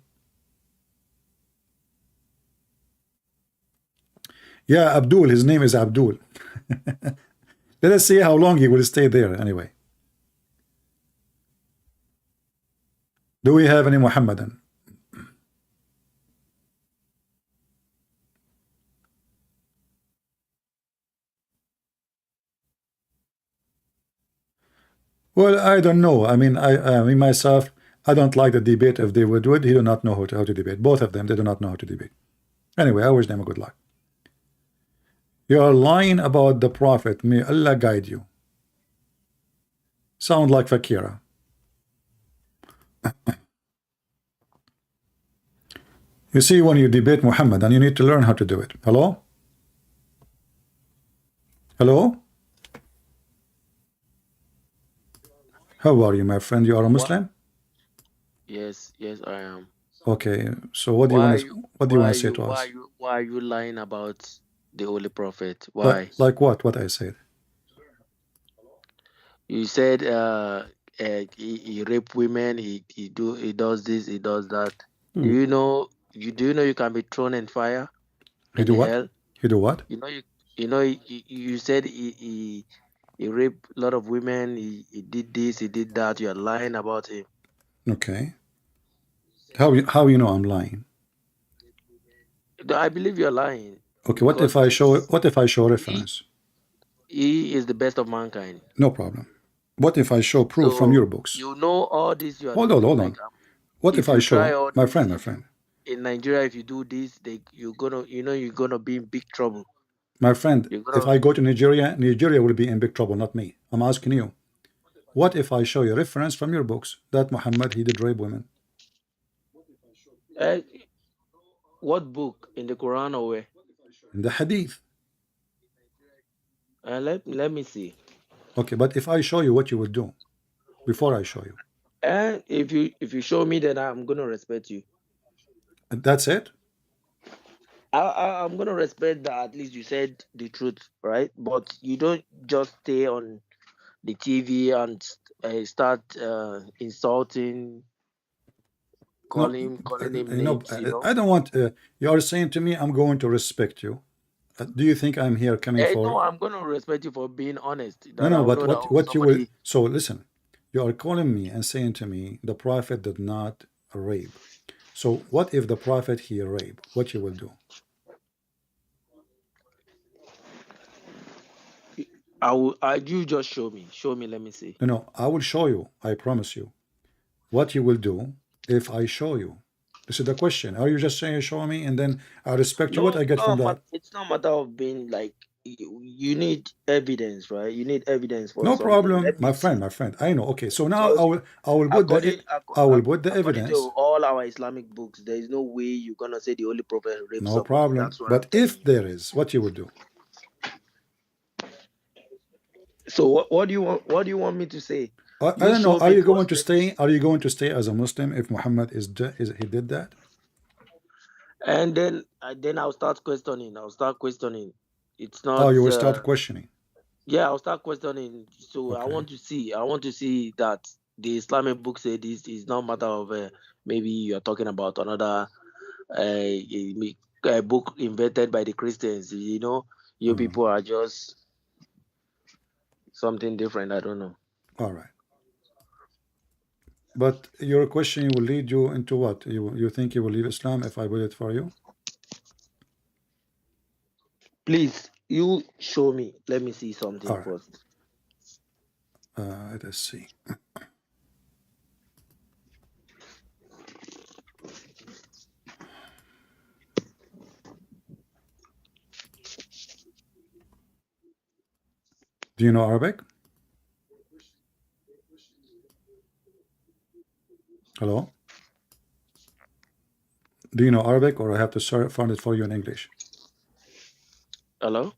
Yeah, Abdul, his name is Abdul. Let us see how long he will stay there anyway. Do we have any Muhammadan? Well, I don't know. I mean, me myself, I don't like the debate. If they would do it, he do not know how to debate. Both of them, they do not know how to debate. Anyway, I wish them a good luck. You are lying about the Prophet. May Allah guide you. Sound like Fakira. You see, when you debate Muhammad, and you need to learn how to do it. Hello? Hello? How are you, my friend? You are a Muslim? Yes, yes, I am. Okay. So what do you want to say to us? Why are you lying about the Holy Prophet? Why? Like what? What I said? You said he rape women, he does this, he does that. Do you know you can be thrown in fire? He In do the what? hell? He do what? You said he raped a lot of women, he did this, he did that. You are lying about him. Okay. How you know I'm lying? I believe you're lying. Okay, what if I show reference? He is the best of mankind. No problem. What if I show proof from your books? You know all this you are Hold doing. on. What if I try show, all my this, friend, in Nigeria, if you do this, you're gonna be in big trouble. my friend, You're if gonna I go to Nigeria, Nigeria will be in big trouble, not me. I'm asking you. What if I show you reference from your books that Muhammad, he did rape women? what book, in the Quran or where? In the hadith. Let me see. Okay, but if I show you, what you will do before I show you? And if you show me, then I'm gonna respect you. That's it? I'm gonna respect that at least you said the truth, right? But you don't just stay on the TV and start insulting, No, calling him names. I don't want, you are saying to me, I'm going to respect you. Do you think I'm here coming for? No, I'm gonna respect you for being honest. That No, I'll but know that what you will, somebody. so listen, you are calling me and saying to me, the Prophet did not rape. So what if the Prophet he rape? What you will do? You just show me. Show me. Let me see. No, I will show you. I promise you. What you will do if I show you? This is the question. Are you just saying show me and then I respect you? What No, I get from that? it's not matter of being like you need evidence, right? You need evidence for No something. problem, Let me my see. friend. I know. Okay, so now Because I will put the according evidence. to all our Islamic books, there is no way you're gonna say the Holy Prophet raped No somebody. problem. That's what I'm But telling if you. there is, what you will do? So what do you want? What do you want me to say? I You don't know. show Are me you going to Muslims, stay? Are you going to stay as a Muslim if Muhammad is he did that? and then I'll start questioning. I'll start questioning. It's Oh, not. you will start questioning. Yeah, I'll start questioning. So I Okay. want to see. I want to see that the Islamic book say this is not matter of maybe you're talking about another a book invented by the Christians. You know, you Uh, people are just something different. I don't know. all right. But your question will lead you into what? You think you will leave Islam if I will it for you? Please, you show me. Let me see something All right. first. Let's see. Do you know Arabic? Hello? Do you know Arabic, or I have to find it for you in English? Hello?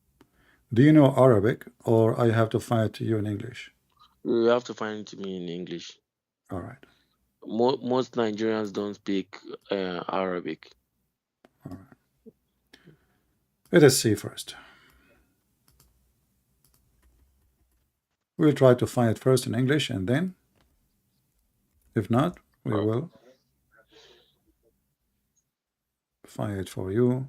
Do you know Arabic, or I have to find it to you in English? You have to find it to me in English. All right. Most Nigerians don't speak Arabic. All right. Let us see first. We'll try to find it first in English, and then, if not, we will find it for you.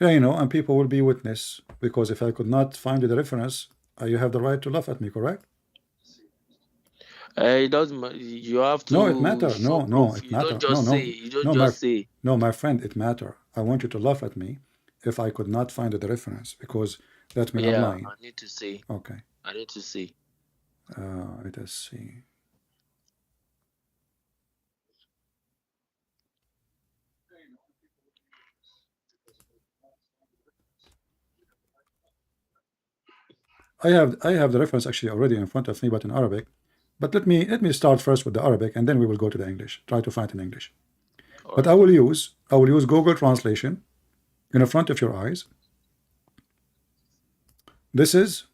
Yeah, you know, and people will be witness, because if I could not find the reference, you have the right to laugh at me, correct? It doesn't matter. You have No, it to matter. show No, no, proof. it You don't matter. No, just say. no, You don't no, just say. my friend, it matter. I want you to laugh at me if I could not find the reference, because that means I'm Yeah, lying. I need to say. Okay. I need to say. Let us see. I have the reference actually already in front of me, but in Arabic. But let me start first with the Arabic, and then we will go to the English. Try to find it in English. All But right. I will use Google Translation in front of your eyes. This is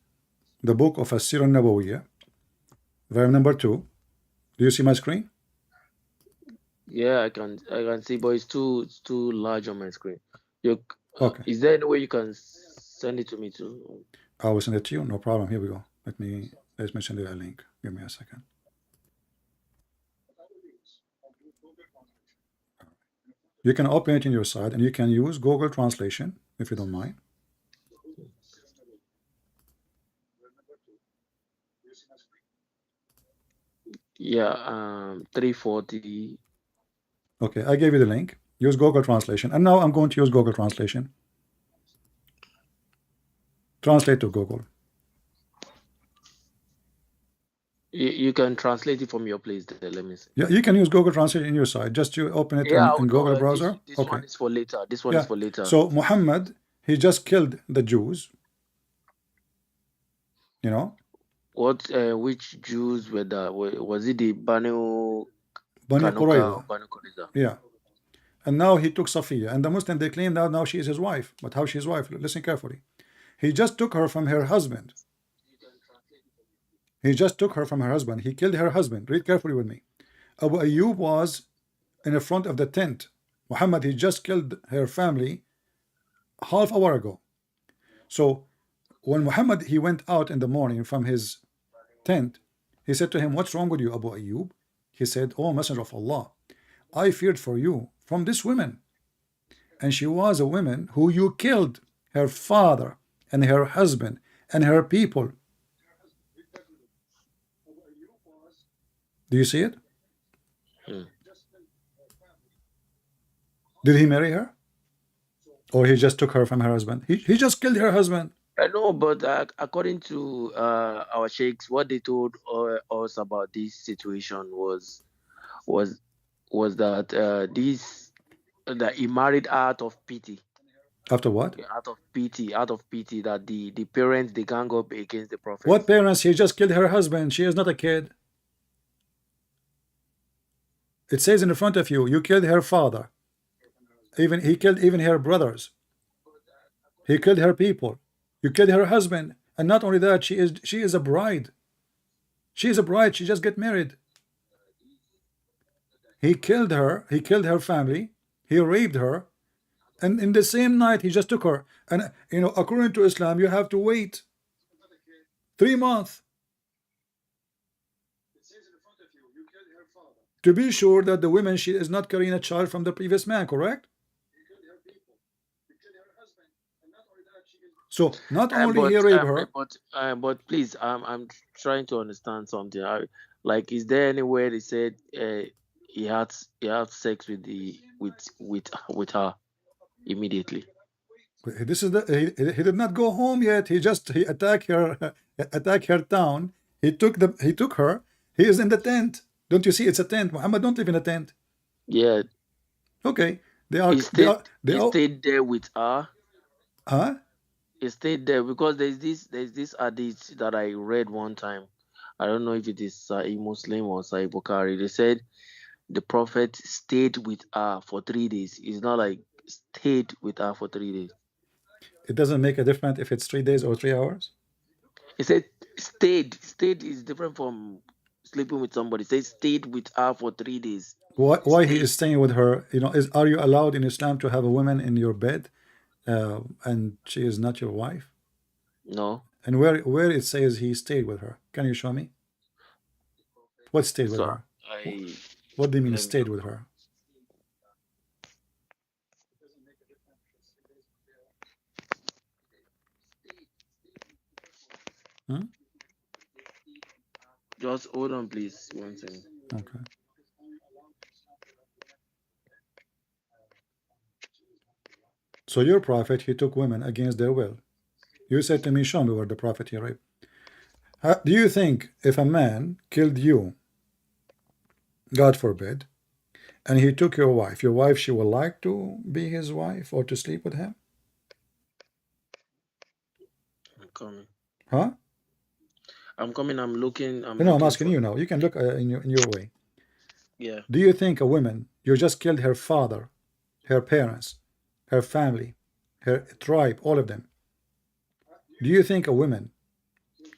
the book of As-Sirah Nabawiyya, volume number 2. Do you see my screen? Yeah, I can see, but it's too large on my screen. You Okay. is there any way you can send it to me too? I will send it to you. No problem. Here we go. Let me send you a link. Give me a second. You can open it in your side, and you can use Google Translation if you don't mind. Yeah, 340. Okay, I gave you the link. Use Google Translation. And now I'm going to use Google Translation. Translate to Google. You can translate it from your place there. Let me see. Yeah, you can use Google Translate in your side. Just you open it Yeah, in, I'll in do. Google This browser. this Okay. one is for later. This one is Yeah. for later. So Muhammad, he just killed the Jews. You know, Which Jews were that? Was it the Banu Bani Kanuka or Qurayza. Banu Qurayza? Yeah. And now he took Safiya. And the Muslim, they claim that now she is his wife. But how she's wife? Listen carefully. He just took her from her husband. He just took her from her husband. He killed her husband. Read carefully with me. Abu Ayyub was in the front of the tent. Muhammad, he just killed her family half hour ago. So when Muhammad, he went out in the morning from his tent, he said to him, "What's wrong with you, Abu Ayyub?" He said, "Oh, Messenger of Allah, I feared for you from this woman. And she was a woman who you killed, her father and her husband and her people." Do you see it? Hmm. Did he marry her? Or he just took her from her husband? He just killed her husband. I know, but according to our sheikhs, what they told us about this situation was was that that he married out of pity. After what? Yeah, out of pity that the parents they gang up against the What prophets. parents? He just killed her husband. She is not a kid. It says in front of you, you killed her father. Even he killed even her brothers. He killed her people. You killed her husband. And not only that, she is a bride. She is a bride. She just get married. He killed her. He killed her family. He raped her. And in the same night, he just took her. And you know, according to Islam, you have to wait 3 months to be sure that the woman, she is not carrying a child from the previous man, correct? So not only he raped her. But please, I'm trying to understand something. Like, is there anywhere they said he had sex with with her immediately? This is he did not go home yet. He attacked her attacked her town. He took her. He is in the tent. Don't you see? It's a tent. Muhammad don't live in a tent. Yeah. Okay. He stayed there with her. Huh? He stayed there because there's this hadith that I read one time. I don't know if it is Sahih Muslim or Sahih Bukhari. They said the Prophet stayed with her for 3 days. It's not like stayed with her for 3 days. It doesn't make a difference if it's 3 days or 3 hours. He said stayed. Stayed is different from sleeping with somebody. Say stayed with her for 3 days. Why he is staying with her? You know, are you allowed in Islam to have a woman in your bed, and she is not your wife? No. And where it says he stayed with her? Can you show me? What stayed with her? What do you mean stayed with her? Huh? Just hold on, please. 1 second. Okay. So your prophet, he took women against their will. You said to me, show me where the prophet he raped. Do you think if a man killed you, God forbid, and he took your wife, she would like to be his wife or to sleep with him? I'm coming. Huh? I'm coming. I'm looking. I'm asking you now. You can look in your way. Yeah. Do you think a woman, you just killed her father, her parents, her family, her tribe, all of them? Do you think a woman,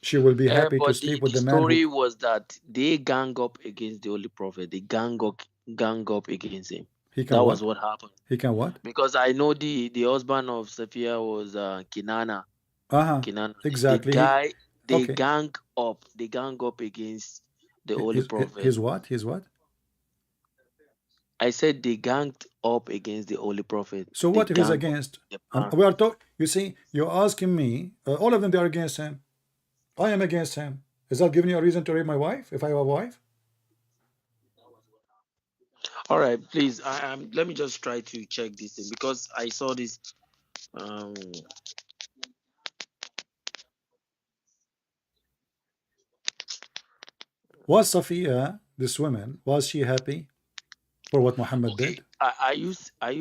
she will be happy to sleep with the man? The story was that they gang up against the Holy Prophet. They gang up against him. That was what happened. He can what? Because I know the husband of Sophia was Kinana. Kinana. Exactly. They gang up against the Holy Prophet. His what? His what? I said they ganged up against the Holy Prophet. So what if he's against? We are talking. You see, you're asking me. All of them, they are against him. I am against him. Is that giving you a reason to rape my wife? If I have a wife? All right, please. Let me just try to check this thing because I saw this. Was Sophia, this woman, was she happy for what Muhammad did? Are you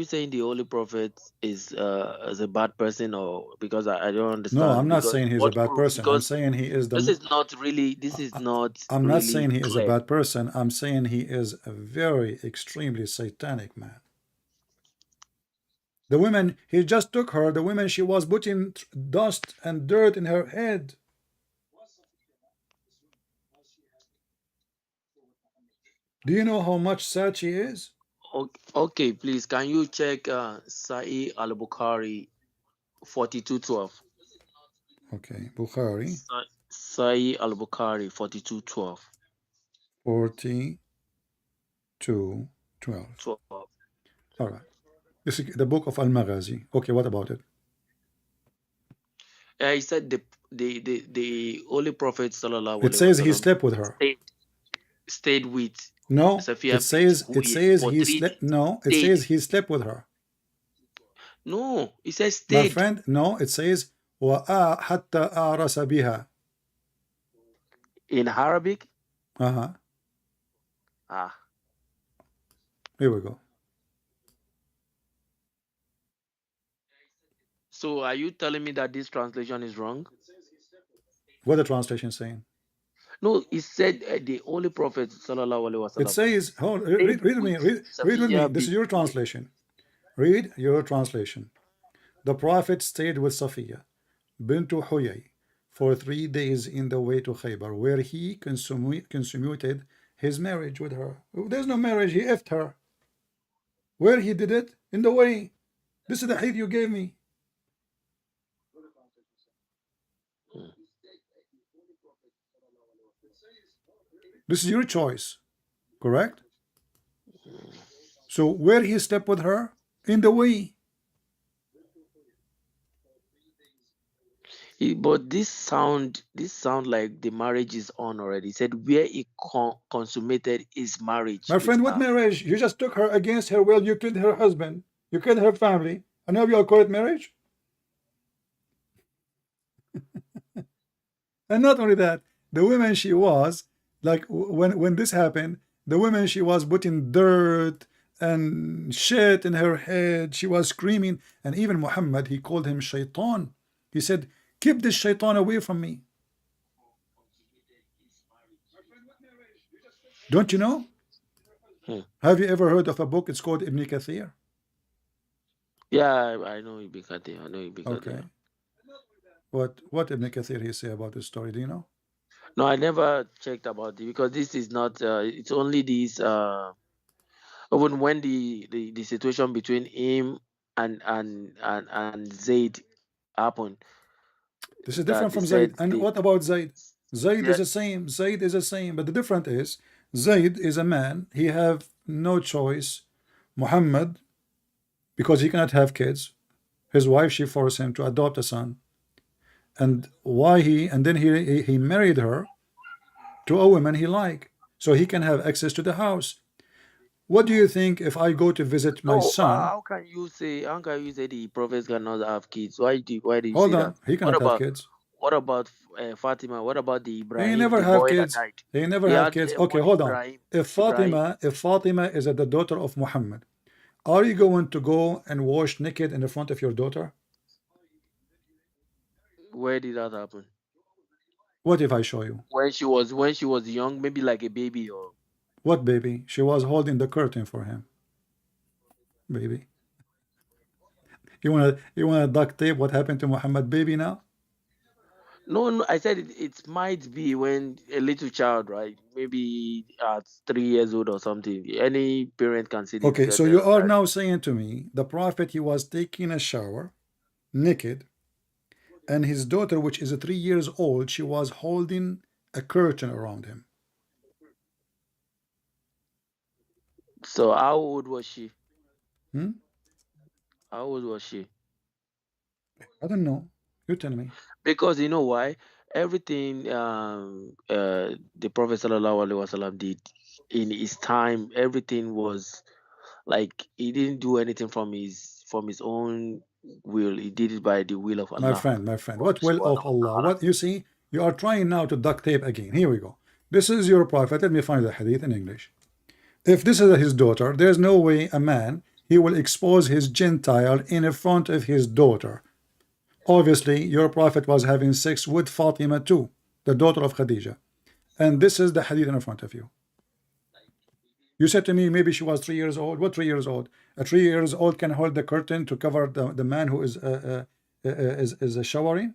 saying the Holy Prophet is a bad person, or because I don't understand? No, I'm not saying he's a bad person. I'm saying he is the. This is not really. This is not. I'm not saying he is a bad person. I'm saying he is a very extremely satanic man. The women, he just took her. The women, she was putting dust and dirt in her head. Do you know how much sad she is? Okay, please, can you check Sahih al-Bukhari 42:12? Okay, Bukhari. Sahih al-Bukhari 42:12. 42:12. All right. This is the book of Al-Maghazi. Okay, what about it? He said the Holy Prophet sallallahu alaihi wasallam. It says he slept with her. Stayed with. No, it says he slept. No, it says he slept with her. No, it says stayed. My friend, no, it says حتى أعرس بها. In Arabic? Ah. Here we go. So are you telling me that this translation is wrong? What the translation saying? No, it said the Holy Prophet sallallahu alaihi wasallam. It says, read with me. This is your translation. Read your translation. The Prophet stayed with Safiya bint Huyay for 3 days in the way to Khaybar, where he consummated his marriage with her. There's no marriage, he effed her. Where he did it? In the way. This is the hadith you gave me. This is your choice, correct? So where he slept with her? In the way. But this sound like the marriage is on already. He said where he consummated his marriage My with friend, what her. marriage? You just took her against her will. You killed her husband. You killed her family. And now you call it marriage? And not only that, the woman she was, like when this happened, the woman she was putting dirt and shit in her head. She was screaming. And even Muhammad, he called him shaitan. He said, keep this shaitan away from me. Don't you know? Have you ever heard of a book? It's called Ibn Kathir. Yeah, I know Ibn Kathir. I know Ibn Kathir. Okay. What Ibn Kathir he say about this story? Do you know? No, I never checked about it because this is not. It's only this. Even when the situation between him and Zaid happened, This is that different they from Zayd. said And what about Zayd? Zayd yeah, is the same. Zayd is the same. But the difference is Zayd is a man. He have no choice. Muhammad, because he cannot have kids, his wife, she forced him to adopt a son. And then he married her to a woman he like, so he can have access to the house. What do you think if I go to visit my no. son? How can you say the prophets cannot have kids? Why do you Hold say that? on, he What cannot have about kids. Fatima? What about the He Ibrahim, never the have boy that kids. died? He never He have had kids. Okay, one hold on. Ibrahim. If Ibrahim. Fatima is the daughter of Muhammad, are you going to go and wash naked in the front of your daughter? Where did that happen? What if I show you? When she was young, maybe like a baby or. What baby? She was holding the curtain for him. Baby. You wanna duct tape what happened to Muhammad baby now? No, I said it might be when a little child, right? Maybe at 3 years old or something. Any parent can see this Okay, girl so tell you us are that. now saying to me the prophet he was taking a shower naked, and his daughter, which is 3 years old, she was holding a curtain around him. So how old was she? Hmm? How old was she? I don't know. You tell me. Because you know why? Everything the Prophet Sallallahu Alaihi Wasallam did in his time, everything was like he didn't do anything from his own will. He did it by the will of Allah. My friend, what will of Subhanahu wa Allah? ta'ala. What you see, you are trying now to duct tape again. Here we go. This is your prophet. Let me find the hadith in English. If this is his daughter, there's no way a man he will expose his Gentile in front of his daughter. Obviously, your prophet was having sex with Fatima too, the daughter of Khadija. And this is the hadith in front of you. You said to me maybe she was 3 years old. What 3 years old? A 3 years old can hold the curtain to cover the man who is showering.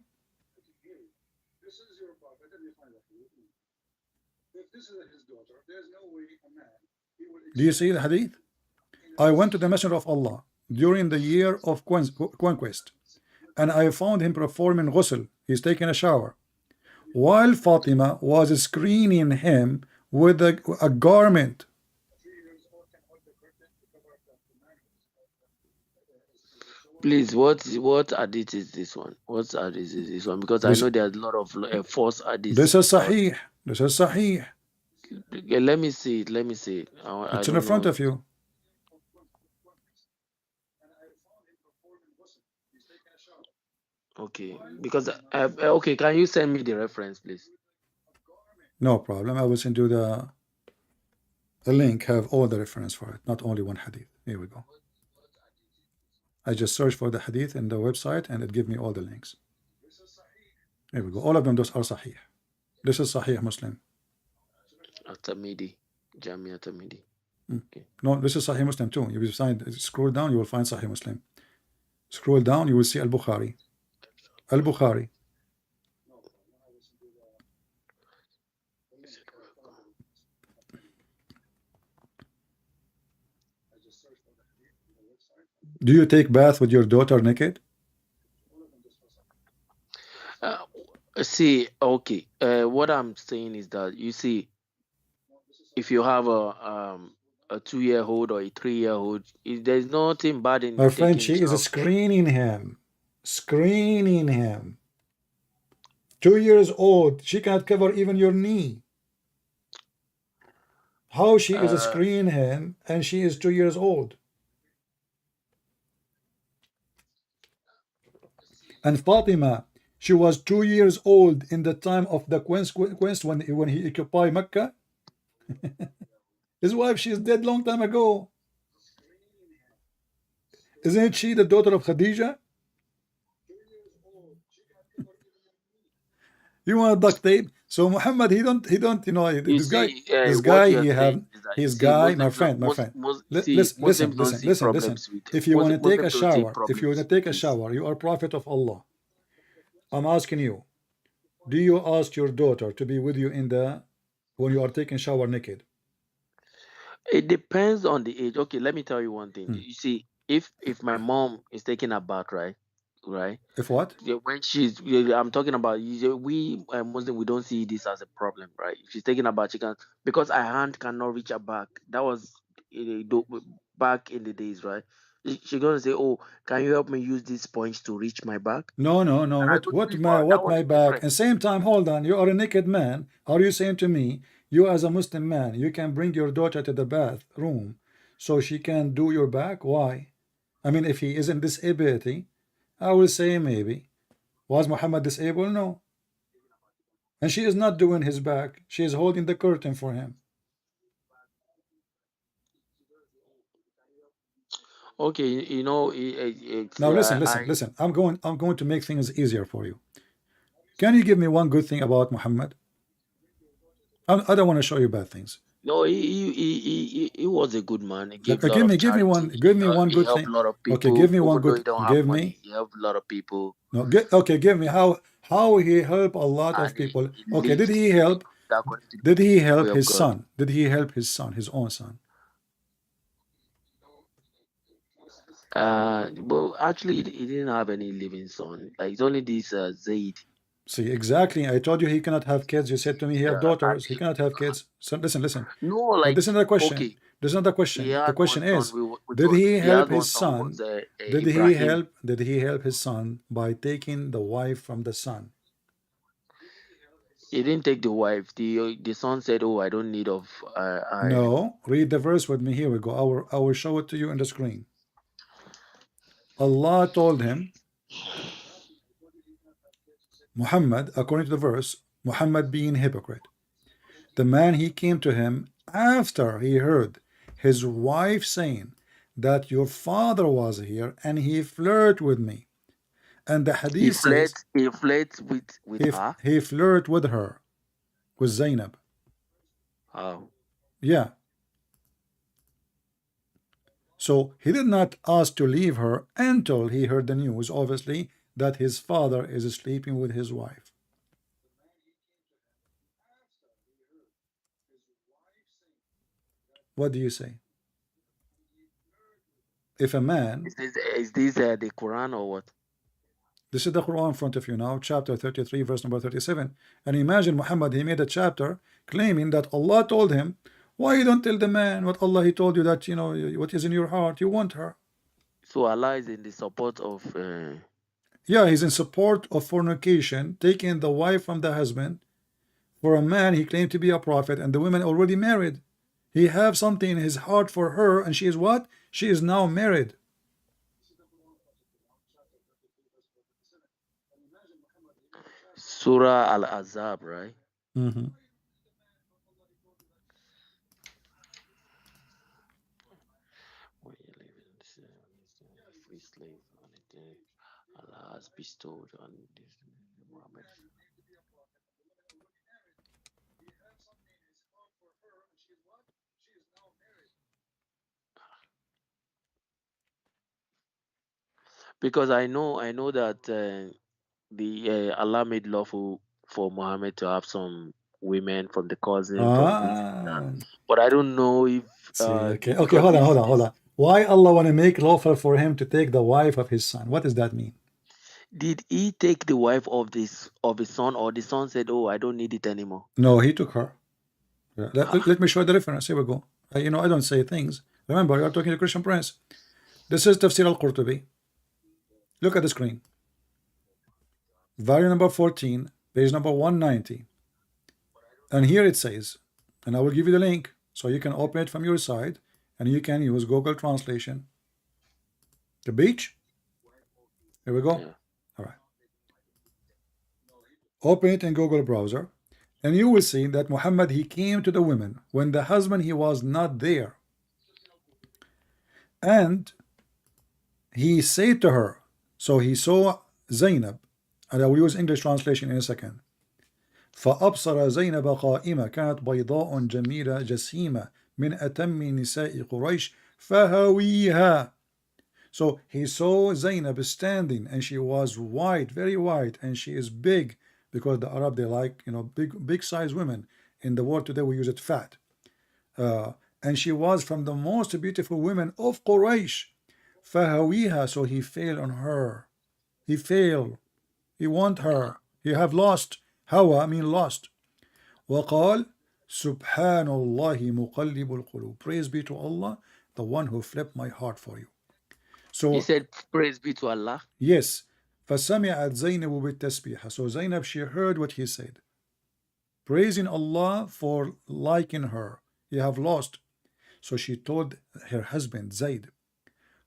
Do you see the hadith? I went to the Messenger of Allah during the year of conquest, and I found him performing ghusl. He's taking a shower, while Fatima was screening him with a garment. Please, what hadith is this one? What hadith is this one? Because I This know there's a lot of false this hadiths is out Sahih. This is Sahih. there. Okay, let me see it. Let me see it. I It's in don't front know. of you. Okay, because okay, can you send me the reference, please? No problem. I will send you the link. Have all the reference for it, not only one hadith. Here we go. I just searched for the hadith in the website, and it give me all the links. Here we go. All of them, those are Sahih. This is Sahih Muslim. Atamidi, Jamia Atamidi. Okay. No, this is Sahih Muslim too. If you scroll down, you will find Sahih Muslim. Scroll down, you will see Al-Bukhari. Al-Bukhari. Do you take bath with your daughter naked? See, okay. What I'm saying is that you see, if you have a 2-year-old or a 3-year-old, there's nothing bad in My friend, taking she is care of them. screening him. Screening him. 2 years old. She cannot cover even your knee. How she is Uh, screening him and she is 2 years old? And Fatima, she was 2 years old in the time of the quest when he occupied Mecca. His wife, she is dead long time ago. Isn't she the daughter of Khadija? You want duct tape? So Muhammad, he don't, you this guy, see, this what guy, you're saying is that you his see, guy, Muslims don't, my friend. see, Muslims don't Listen, see listen. problems with If you want to take a Muslims don't see shower, if you want problems to take a with this. shower, you are prophet of Allah. I'm asking you, do you ask your daughter to be with you in the when you are taking shower naked? It depends on the age. Okay, let me tell you one thing. Hmm. You see, if my mom is taking a bath, right, If what? yeah, when she's, yeah, I'm talking about we Muslim, we don't see this as a problem, right? If she's taking a bath, she can, because her hand cannot reach her back. That was back in the days, right? She gonna say, "Oh, can you help me use this sponge to reach my back?" No, no, no. And I What go to what leave my her. That what was my a back? different. And same time, hold on. You are a naked man. Are you saying to me, you as a Muslim man, you can bring your daughter to the bathroom so she can do your back? Why? I mean, if he isn't disability, I will say maybe. Was Muhammad disabled? No. And she is not doing his back. She is holding the curtain for him. Okay, it's Now listen. I'm going to make things easier for you. Can you give me one good thing about Muhammad? I don't want to show you bad things. no, he was a good man. He Like, gave a lot of charity. give me one He good helped thing. a lot of Okay, give people, me one even though he good, don't have give me, money. He helped a lot of people, no, okay, give me how he helped a lot of and people. he Okay, lived he lived according to did he the way help of his God. son? Did he help his son, his own son? Well, actually, he didn't have any living son. Like it's only this Zaid. See, exactly. I told you he cannot have kids. You said to me he have And daughters. He cannot have kids. So listen. no, This is like not a question. okay, This is not a he question. The had one question son. is, did he He help had one his son who son? was Ibrahim. Did he help his son by taking the wife from the son? He didn't take the wife. The son said, "Oh, I don't need of No. Read the verse with me. Here we go. I will show it to you on the screen. Allah told him, Muhammad, according to the verse, Muhammad being hypocrite. The man he came to him after he heard his wife saying that your father was here and he flirted with me. And the hadith says He flirts with her. he flirted with her, with Zainab. Oh, Yeah. So he did not ask to leave her until he heard the news, obviously, that his father is sleeping with his wife. What do you say? If a man, is this the Quran or what? this is the Quran in front of you now, chapter 33, verse number 37. And imagine Muhammad, he made a chapter claiming that Allah told him, why you don't tell the man what Allah he told you that, what is in your heart, you want her. So Allah is in the support of. Yeah, he's in support of fornication, taking the wife from the husband. For a man, he claimed to be a prophet, and the woman already married. He have something in his heart for her, and she is what? She is now married. Surah Al Azab, right? Mhm. Where you live in free slave on the day Allah has bestowed on this Muhammad. Because I know that the Allah made lawful for Muhammad to have some women from the cousin, from this and that. Ah, But I don't know if see, okay, okay, because hold on, this hold on, hold this on. Why Allah want to make lawful for him to take the wife of his son? What does that mean? did he take the wife of this of his son, or the son said, "Oh, I don't need it anymore"? No, he took her. Yeah, Ah, let me show the reference. Here we go. I don't say things. Remember, you're talking to Christian Prince. This is Tafsir al-Qurtubi. Look at the screen. Volume number 14, page number 190. And here it says, and I will give you the link so you can open it from your side and you can use Google Translation. The beach. Here we go. yeah. All right. Open it in Google browser and you will see that Muhammad, he came to the women when the husband, he was not there. And he said to her, so he saw Zainab, and I will use English translation in a second. فأبصر زينب قائمة كانت بيضاء جميلة جسيمة من أتم نساء قريش فهويها. So he saw Zainab standing and she was white, very white, and she is big because the Arab, they like, big size women. In the world today we use it fat. And she was from the most beautiful women of Quraysh. فهويها, so he fell on her. He fell. He want her. He have lost. Hawa mean lost. وقال سبحان الله مقلب القلوب. Praise be to Allah, the one who flipped my heart for you. He So said, "Praise be to Allah." yes, فسمعت زينب بالتسبيح. So Zainab, she heard what he said, praising Allah for liking her. You have lost. So she told her husband Zaid.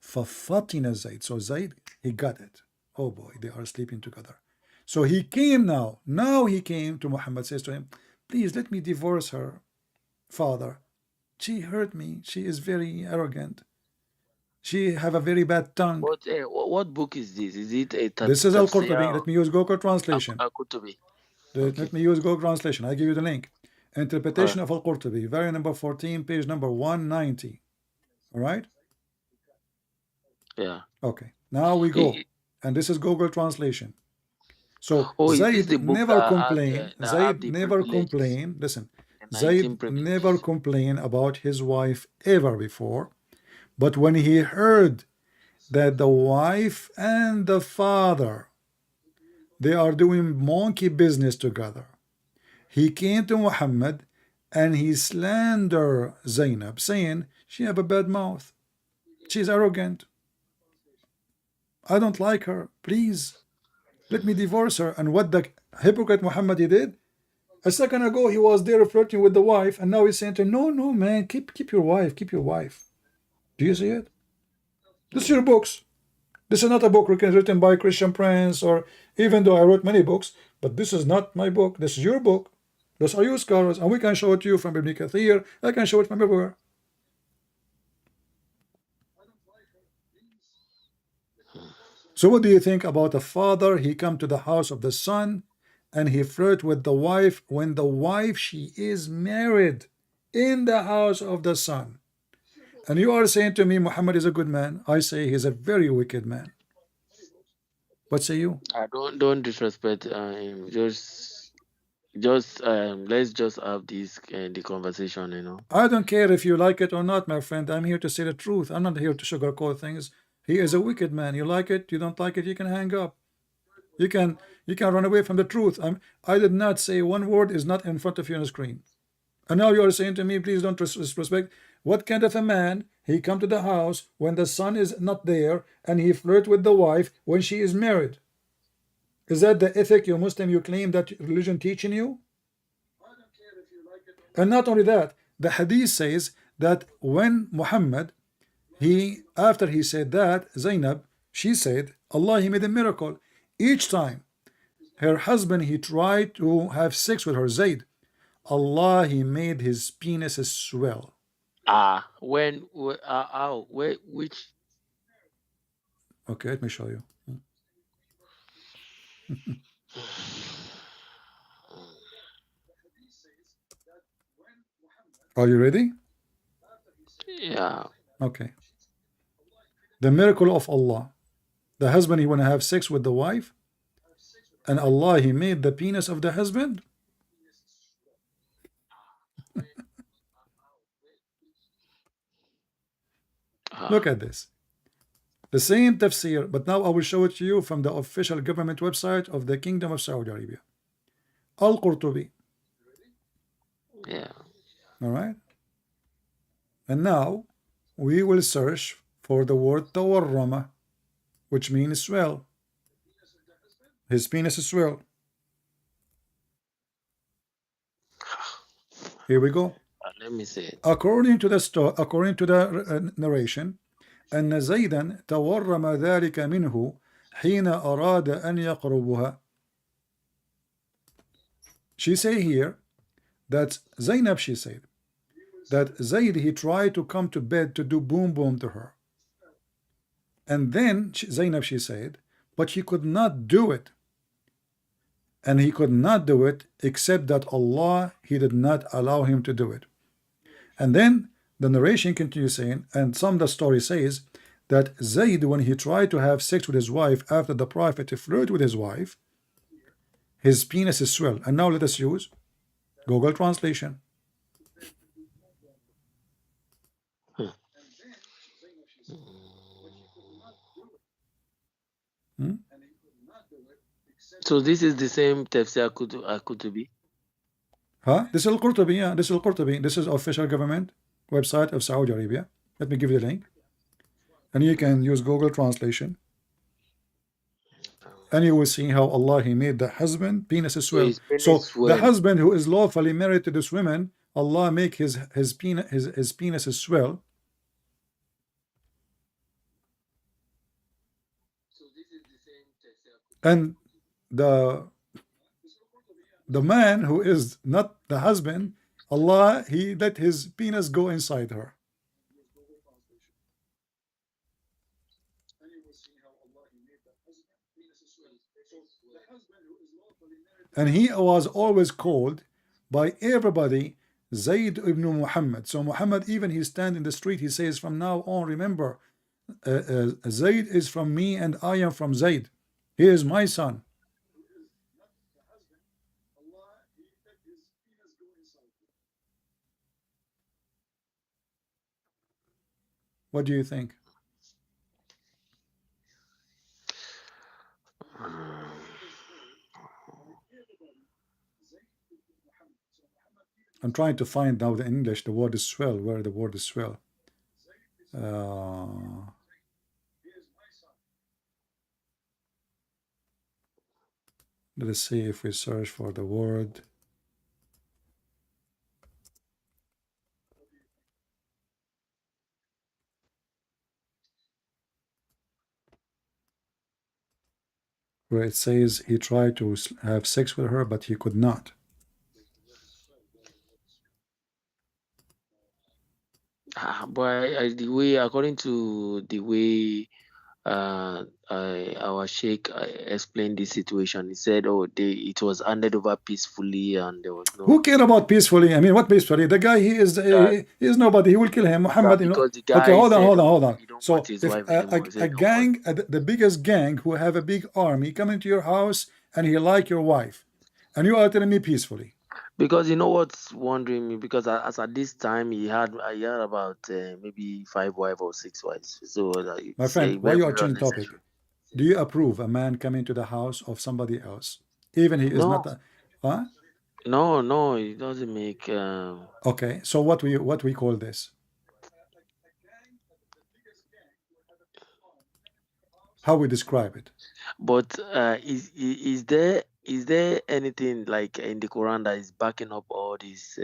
ففطن Zaid. So Zaid, he got it. Oh boy, they are sleeping together. So he came now. Now he came to Muhammad, says to him, please let me divorce her, father. She hurt me. She is very arrogant. She have a very bad tongue. What book is this? Is it a This is tafsir Al-Qurtubi. or Let me use Google Translation. Kutubi? Let Okay. me use Google Translation. I give you the link. All Interpretation right. of Al-Qurtubi, volume number 14, page number 190. All right? Yeah. Okay. Now we I- go. I- And this is Google Translation. So Oh, is this Zaid the book never complained. that have Zaid the never privileges, complained. Listen, the 19 Zaid never privileges? complained about his wife ever before. But when he heard that the wife and the father, they are doing monkey business together, he came to Muhammad and he slandered Zainab, saying she have a bad mouth. She's arrogant. I don't like her. Please let me divorce her. And what the hypocrite Muhammad he did? A second ago he was there flirting with the wife, and now he's saying to her, no, no, man, keep your wife, keep your wife. Do you see it? This is your books. This is not a book written by Christian Prince, or even though I wrote many books, but this is not my book. This is your book. Those are your scholars, and we can show it to you from Ibn Kathir. I can show it from everywhere. So what do you think about a father? He come to the house of the son, and he flirt with the wife when the wife, she is married in the house of the son. And you are saying to me Muhammad is a good man. I say he's a very wicked man. What say you? Don't disrespect him. Just let's just have this the conversation. I don't care if you like it or not, my friend. I'm here to say the truth. I'm not here to sugarcoat things. He is a wicked man. You like it, you don't like it, you can hang up. You can run away from the truth. I did not say one word is not in front of you on the screen. And now you are saying to me, please don't disrespect. What kind of a man? He come to the house when the son is not there, and he flirt with the wife when she is married. Is that the ethic you Muslim you claim that religion teaching you? And not only that, the hadith says that when Muhammad, after he said that, Zainab, she said, Allah, he made a miracle. Each time her husband, he tried to have sex with her, Zaid, Allah, he made his penis swell. Which? Okay, let me show you. Are you ready? Yeah. Okay. The miracle of Allah. The husband, he want to have sex with the wife, and Allah, he made the penis of the husband. Look at this. The same tafsir, but now I will show it to you from the official government website of the Kingdom of Saudi Arabia. Al-Qurtubi. Yeah. All right. And now we will search for the word tawarrama, which means swell. His penis is swell. Here we go. Let me see it. According to the narration, أن زيدا تورم ذلك منه حين أراد أن يقربها. She say here that Zainab, she said that Zayd, he tried to come to bed to do boom boom to her, and then Zainab, she said, but he could not do it, and he could not do it except that Allah, he did not allow him to do it. And then the narration continues saying, and some of the story says that Zayd, when he tried to have sex with his wife after the Prophet to flirt with his wife, his penis is swell. And now let us use Google Translation. So this is the same tafsir Qutubi. Huh? This is Al-Qurtubi, yeah. This is Al-Qurtubi. This is official government website of Saudi Arabia. Let me give you the link. And you can use Google Translation. And you will see how Allah, he made the husband penis as well. So the husband who is lawfully married to this woman, Allah make his penis as swell. And the man who is not the husband, Allah, he let his penis go inside her. And he was always called by everybody Zayd ibn Muhammad. So Muhammad, even he stand in the street, he says, from now on, remember, Zayd is from me and I am from Zayd. He is my son. What do you think? I'm trying to find now the English, the word is swell, where the word is swell. Let us see if we search for the word. Where it says he tried to have sex with her, but he could not. But the way, according to the way our sheikh explained this situation, he said, "Oh, it was handed over peacefully, and there was no." Who care about peacefully? I mean, what peacefully? The guy, he is nobody. He will kill him. Muhammad. Because the guy okay, hold on, said, hold on, hold on. "You don't So want his if wife anymore." He said, a gang, the biggest gang who have a big army come into your house and he like your wife, and you are telling me peacefully. Because you know what's wondering me, because as at this time he had about maybe 5 wives or 6 wives. So my friend, why you are changing topic? Do you approve a man coming to the house of somebody else, even he is not? Huh? No, it doesn't make. Okay, so what we call this? How we describe it? But is there anything like in the Quran that is backing up all these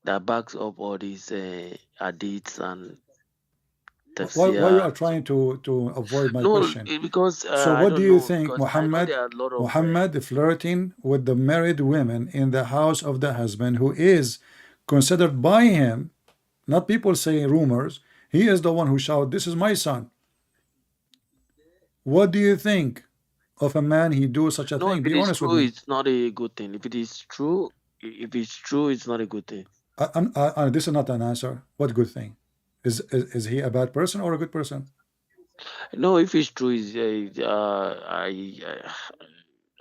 that backs up all these hadiths and why you are trying to avoid my question? Because so what do you think, Muhammad flirting with the married women in the house of the husband, who is considered by him, not people saying rumors, he is the one who shouted, "This is my son." What do you think of a man he do such a thing? Be honest with me. It's not a good thing. If it's true, it's not a good thing. This is not an answer. What good thing? Is he a bad person or a good person? No, if it's true, is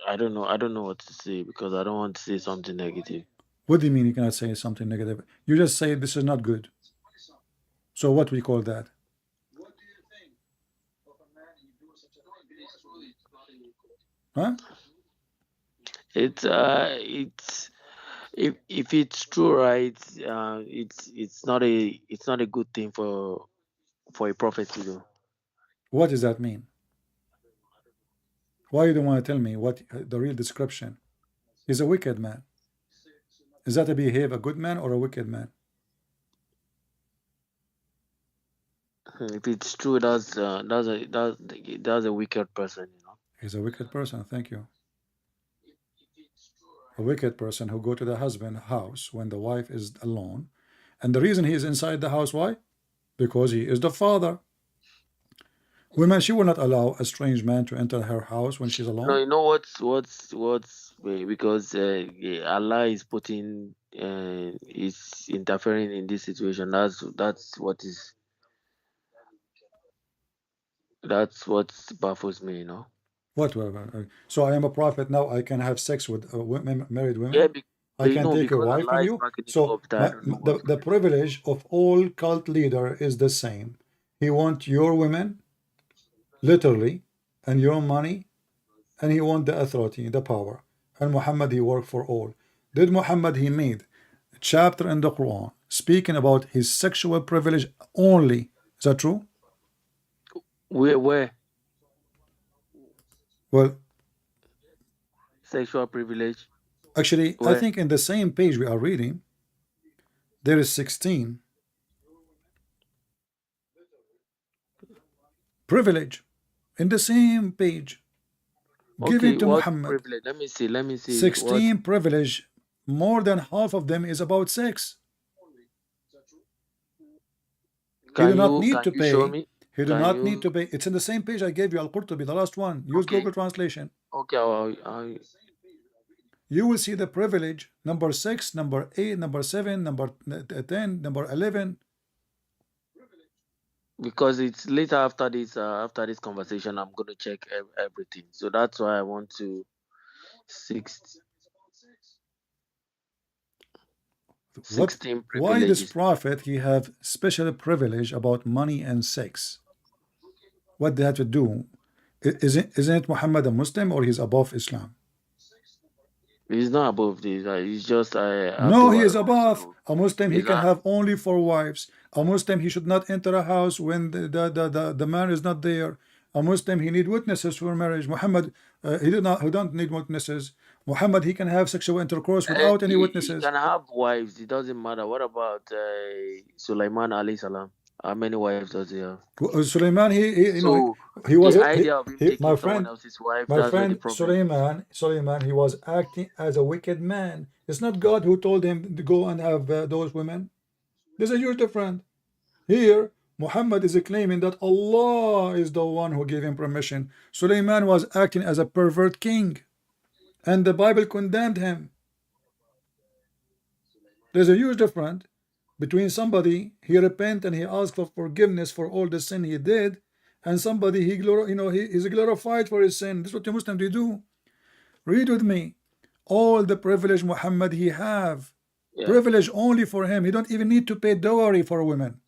I don't know. I don't know what to say because I don't want to say something negative. What do you mean you cannot say something negative? You just say this is not good. So what we call that? Huh? It's if it's true, right? It's not a good thing for a prophet to do. What does that mean? Why you don't want to tell me what the real description? He's a wicked man. Is that to behave a good man or a wicked man? If it's true, that's a wicked person, you know. He's a wicked person. Thank you. A wicked person who go to the husband's house when the wife is alone. And the reason he is inside the house, why? Because he is the father. Women, she will not allow a strange man to enter her house when she's No, alone. you know what's because Allah is putting is interfering in this situation. That's what baffles me, you know. What? So I am a prophet now. I can have sex with women, married Yeah, women. I can no, take a because wife from Allah is you. backing it So up. That I don't know what's the going on. privilege of all cult leader is the same. He wants your women, literally, and your money, and he wants the authority, the power. And Muhammad, he worked for all. Did Muhammad, he made a chapter in the Quran speaking about his sexual privilege only? Is that true? Where Well, sexual privilege? actually, I Where? think in the same page we are reading, there is 16 privilege in the same page given Okay, to what Muhammad. privilege? Let me see. What 16 privilege, more than half of them is about sex. He do not need can to you show pay. me? He do Can not need you? to pay. It's in the same page I gave you, Al-Qurtubi, the last one. Use Okay, Google Translation. okay. You will see the privilege, number 6, number 8, number 7, number 10, number 11. Because it's later after this conversation, I'm gonna check everything. So that's why I want to six, What? 16 Why this privileges. prophet, he have special privilege about money and sex? What they have to do? Isn't it Muhammad a Muslim or he's above Islam? It's not above this. It's just I have No, to he is also above. know. A Muslim, he Is can that have only 4 wives. A Muslim, he should not enter a house when the man is not there. A Muslim, he need witnesses for marriage. Muhammad, he don't need witnesses. Muhammad, he can have sexual intercourse without any he witnesses. can have wives? It doesn't matter. What about Sulaiman alayhi salam? How many wives does he have? Suleiman, So he was the idea of him taking my someone friend, else's wife, that's where the problem is. Suleiman, he was acting as a wicked man. It's not God who told him to go and have those women. There's a huge difference. Here, Muhammad is claiming that Allah is the one who gave him permission. Suleiman was acting as a pervert king, and the Bible condemned him. There's a huge difference between somebody he repent and he asked for forgiveness for all the sin he did, and somebody he is glorified for his sin. This is what the Muslims they do. Read with me. All the privilege Muhammad he have, Yeah. privilege only for him. He don't even need to pay dowry for women.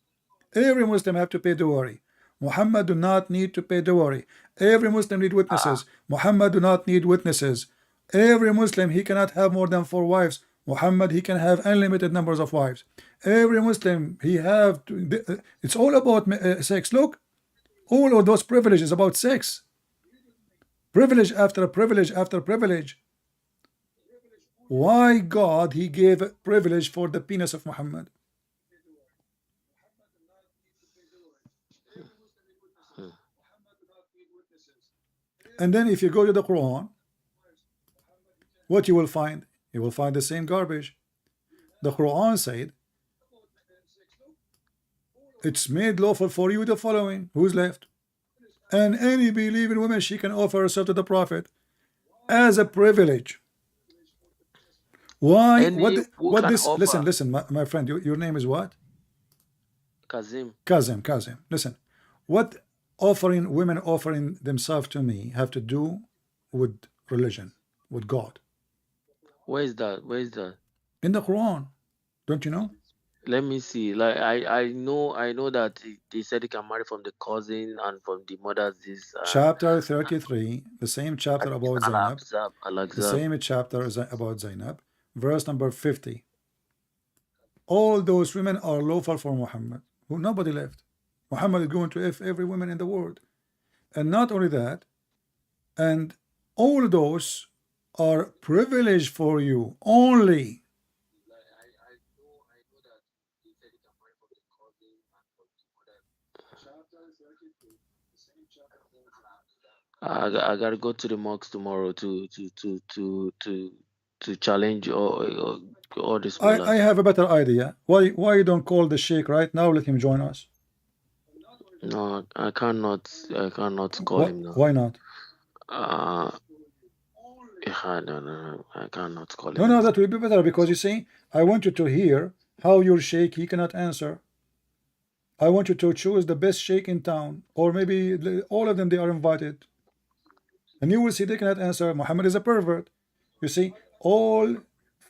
Every Muslim have to pay dowry. Muhammad do not need to pay dowry. Every Muslim need Ah, witnesses. Muhammad do not need witnesses. Every Muslim, he cannot have more than 4 wives. Muhammad, he can have unlimited numbers of wives. Every Muslim, he have to, it's all about sex. Look, all of those privileges about sex. Privilege after privilege after privilege. Why God, he gave privilege for the penis of Muhammad? hmm. And then if you go to the Quran, what you will find? You will find the same garbage. The Quran said, it's made lawful for you the following. Who's left? And any believing woman, she can offer herself to the Prophet as a privilege. Why? Any who What can this? offer Listen, my friend. Your name is what? Kazim. Kazim. Listen. What women offering themselves to me have to do with religion, with God? Where is that? Where is that? In the Quran, don't you know? Let me see. Like I know that they said you can marry from the cousin and from the mother's this Chapter 33, the same chapter about Zainab, the Al-Ahzab. same chapter about Zainab, verse number 50. All those women are lawful for Muhammad, who nobody left. Muhammad is going to every woman in the world. And not only that, and all those are privileged for you only. I gotta go to the mosque tomorrow to challenge all the I mullahs. have a better idea. Why you don't call the sheikh right now? Let him join us. No, I cannot call him now. Why not? No, I cannot call No, him no, now. that will be better because you see, I want you to hear how your sheikh he cannot answer. I want you to choose the best sheikh in town, or maybe all of them they are invited, and you will see they cannot answer. Muhammad is a pervert. You see, all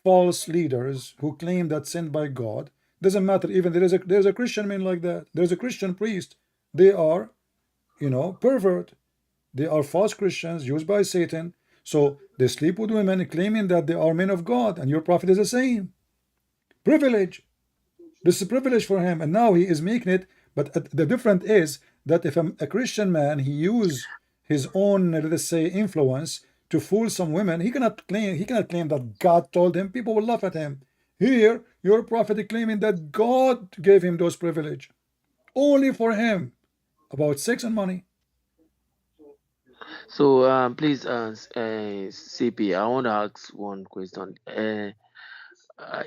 false leaders who claim that sent by God, doesn't matter. Even there's a Christian man like that. There's a Christian priest. They are, pervert. They are false Christians used by Satan. So they sleep with women claiming that they are men of God, and your prophet is the same. Privilege. This is a privilege for him, and now he is making it. But the difference is that if a Christian man he use his own, let's say, influence to fool some women, he cannot claim that God told him. People will laugh at him. Here, your prophet is claiming that God gave him those privilege only for him about sex and money. So please, CP, I want to ask one question.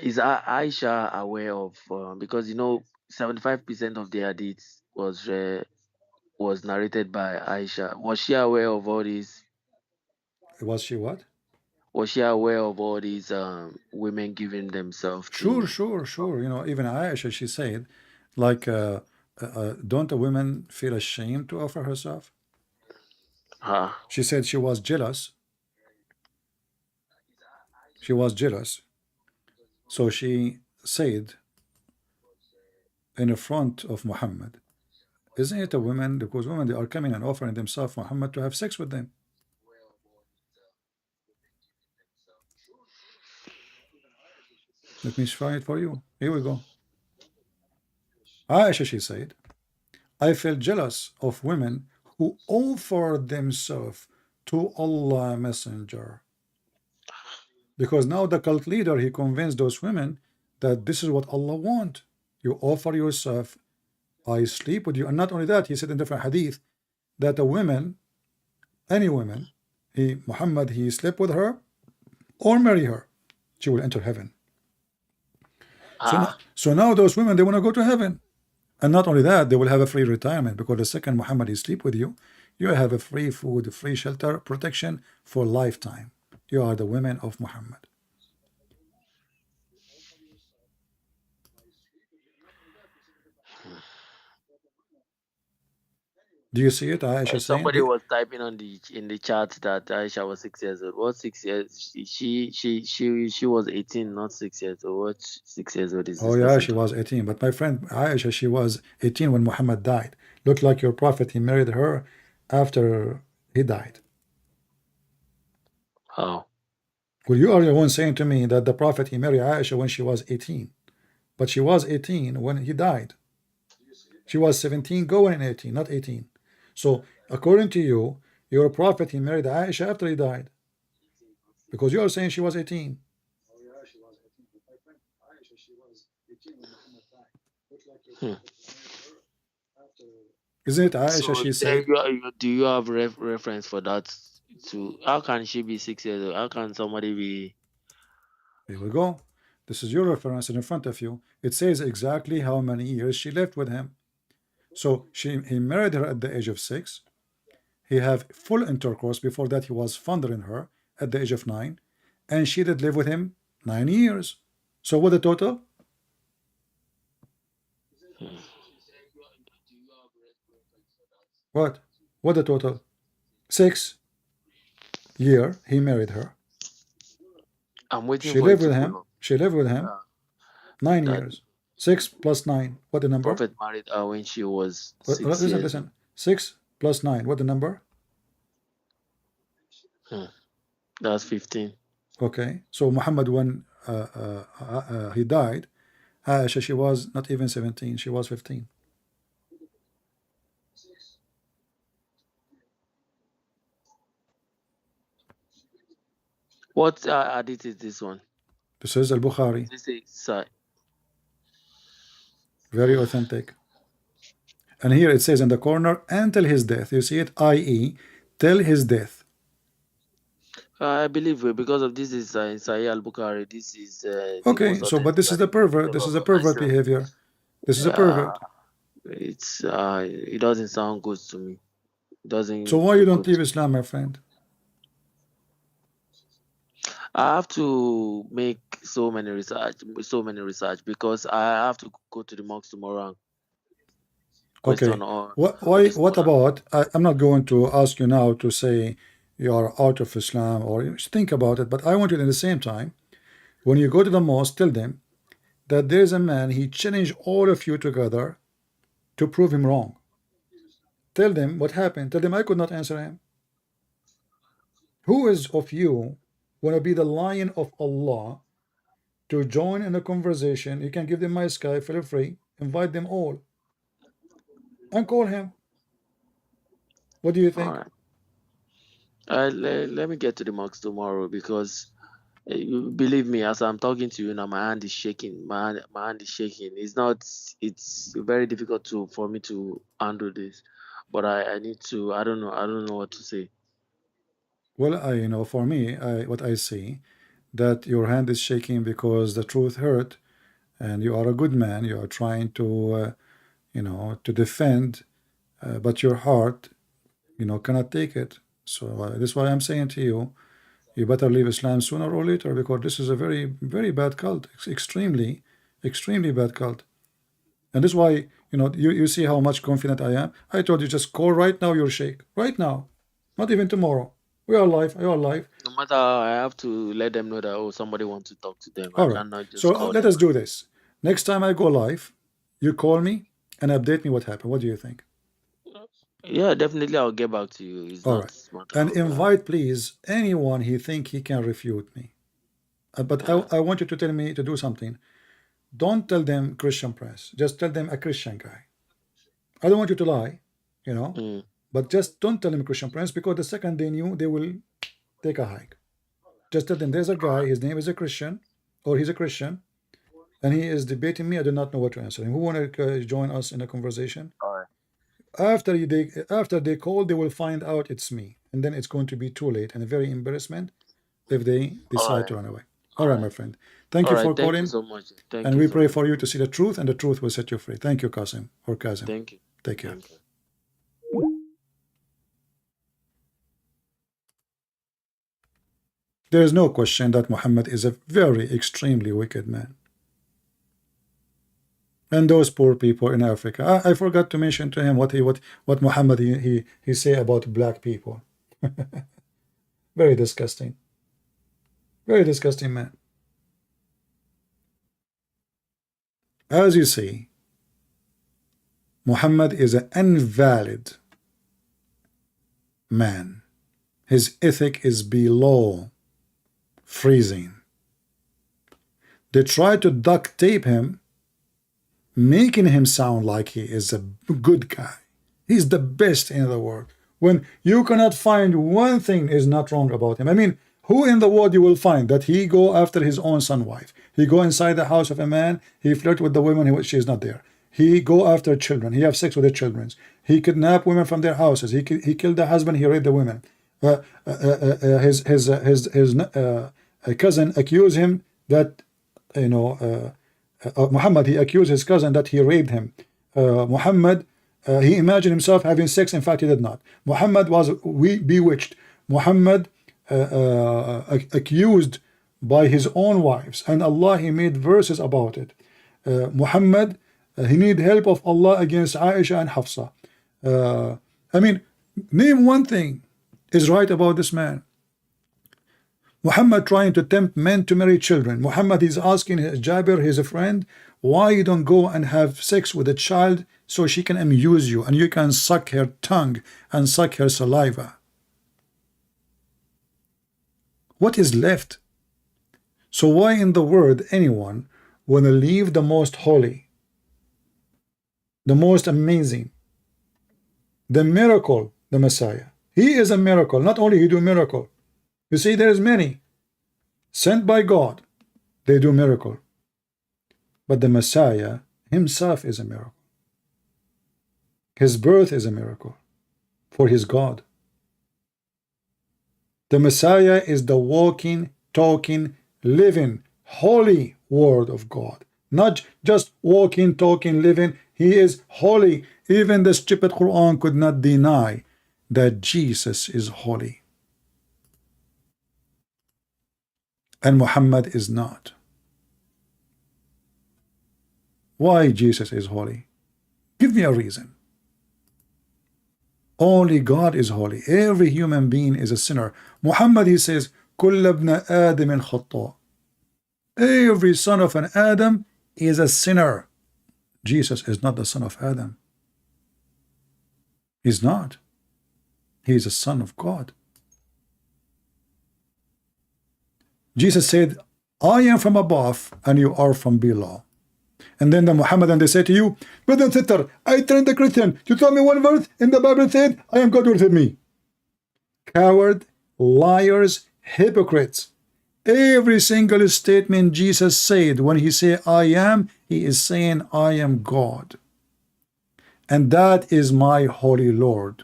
Is Aisha aware of because 75% of the hadiths was narrated by Aisha. Was she aware of all these? Was she what? Was she aware of all these women giving themselves Sure, to? sure, sure. Even Aisha, she said, like, don't the women feel ashamed to offer herself? Her? She said she was jealous. She was jealous. So she said in the front of Muhammad, isn't it a woman? Because women, they are coming and offering themselves for Muhammad to have sex with them. Let me find it for you. Here we go. Aisha, she said, I felt jealous of women who offered themselves to Allah Messenger. Because now the cult leader, he convinced those women that this is what Allah want. You offer yourself, I sleep with you. And not only that, he said in different hadith that a woman, any woman, Muhammad, he slept with her or marry her, she will enter heaven. Ah, So now those women, they want to go to heaven. And not only that, they will have a free retirement because the second Muhammad is sleep with you, you have a free food, free shelter, protection for lifetime. You are the women of Muhammad. Do you see it? Aisha saying, somebody was typing on in the chat that Aisha was 6 years old. What 6 years? She was 18, not 6 years old. What 6 years old is oh this yeah, person she was talking? 18. But my friend Aisha, she was 18 when Muhammad died. Looked like your prophet, he married her after he died. Oh, Well, you are the one saying to me that the prophet, he married Aisha when she was 18. But she was 18 when he died. She was 17 going in 18, not 18. So according to you, your prophet, he married Aisha after he died. Because you are saying she was 18. hmm. Isn't it Aisha, So she said, do you have reference for that? To how can she be 6 years old? How can somebody be? here we go. This is your reference in front of you. It says exactly how many years she lived with him. So he married her at the age of 6. He have full intercourse. Before that, he was fondling her at the age of 9. And she did live with him 9 years. So what the total? Hmm. What? What the total? 6 years he married her. I'm waiting She for it lived to with pull him. up. She lived with him 9 That years. 6 plus 9. What the number? Prophet married her when she was 6 Listen, years old. listen. 6 plus 9. What the number? That's 15. Okay. So Muhammad, when he died, Aisha, she was not even 17. She was 15. What hadith is this one? This is Al-Bukhari. This is Very authentic. And here it says in the corner, until his death. You see it? I.e. till his death. I believe because of this is in Sahih al-Bukhari. This is the Okay, most so but authentic this is the hadith pervert. This is a pervert behavior. This is a pervert. It's it doesn't sound good to me. It doesn't So why you look don't good. leave Islam, my friend? I have to make so many research because I have to go to the mosque tomorrow and question Okay. on Why? this What scholar. about? I'm not going to ask you now to say you are out of Islam or think about it, but I want you at the same time, when you go to the mosque, tell them that there is a man, he challenged all of you together to prove him wrong. Tell them what happened. Tell them I could not answer him. Who is of you want to be the lion of Allah to join in a conversation? You can give them my sky, feel free, invite them all, and call him. What do you All think? right. Let me get to the mosque tomorrow because you believe me, as I'm talking to you now, my hand is shaking. My hand is shaking. It's very difficult for me to handle this, but I need to. I don't know what to say. Well, for me, what I see, that your hand is shaking because the truth hurt, and you are a good man. You are trying to defend, but your heart, cannot take it. So this is why I'm saying to you, you better leave Islam sooner or later, because this is a very, very bad cult. It's extremely, extremely bad cult. And this is why, you see how much confident I am. I told you, just call right now your sheikh. Right now. Not even tomorrow. We are live. You are live. No matter how, I have to let them know that somebody wants to talk to them. I All right. cannot just So call let them. us do this. Next time I go live, you call me and update me what happened. What do you think? Yeah, definitely I'll get back to you. It's All not right. matter And of invite, please, anyone he think he can refute me. But I want you to tell me to do something. Don't tell them Christian press. Just tell them a Christian guy. I don't want you to lie, but just don't tell them Christian prince, because the second they knew, they will take a hike. Just tell them there's a guy, his name is a Christian, or he's a Christian, and he is debating me. I do not know what to answer him. Who want to join us in a conversation? all right. After they call, they will find out it's me, and then it's going to be too late and a very embarrassment if they All decide right. to run away. All right, my friend. Thank All you right. for Thank you calling, so much. Thank and you we so pray much. for you to see the truth, and the truth will set you free. Thank you, Qasim or Kazim. Thank you. Take care. Thank you. There is no question that Muhammad is a very extremely wicked man. And those poor people in Africa. I forgot to mention to him what Muhammad he say about black people. Very disgusting. Very disgusting man. As you see, Muhammad is an invalid man. His ethic is below freezing. They try to duct tape him, making him sound like he is a good guy. He's the best in the world. When you cannot find one thing is not wrong about him. I mean, who in the world you will find that he go after his own son wife? He go inside the house of a man, he flirt with the woman, she is not there. He go after children, he have sex with the children. He kidnap women from their houses. He killed the husband, he raped the women. His cousin accused him that, Muhammad, he accused his cousin that he raped him. Muhammad, he imagined himself having sex. In fact, he did not. Muhammad was bewitched. Muhammad accused by his own wives, and Allah, he made verses about it. Muhammad, he need help of Allah against Aisha and Hafsa. I mean, name one thing is right about this man. Muhammad trying to tempt men to marry children. Muhammad is asking Jabir, his friend, why you don't go and have sex with a child so she can amuse you and you can suck her tongue and suck her saliva. What is left? So why in the world anyone want to leave the most holy, the most amazing, the miracle, the Messiah? He is a miracle. Not only he do miracle. You see, there's many sent by God. They do miracle. But the Messiah himself is a miracle. His birth is a miracle, for his God. The Messiah is the walking, talking, living, holy word of God. Not just walking, talking, living. He is holy. Even the stupid Quran could not deny that Jesus is holy. And Muhammad is not. Why Jesus is holy? Give me a reason. Only God is holy. Every human being is a sinner. Muhammad, he says, كل ابن آدم خطاء. Every son of an Adam is a sinner. Jesus is not the son of Adam. He's not. He is a son of God. Jesus said, I am from above and you are from below. And then the Muhammadan, they say to you, brother and sister, I turned the Christian. You tell me one verse in the Bible said, I am God with me. Coward, liars, hypocrites. Every single statement Jesus said, when he said I am, he is saying I am God. And that is my holy Lord.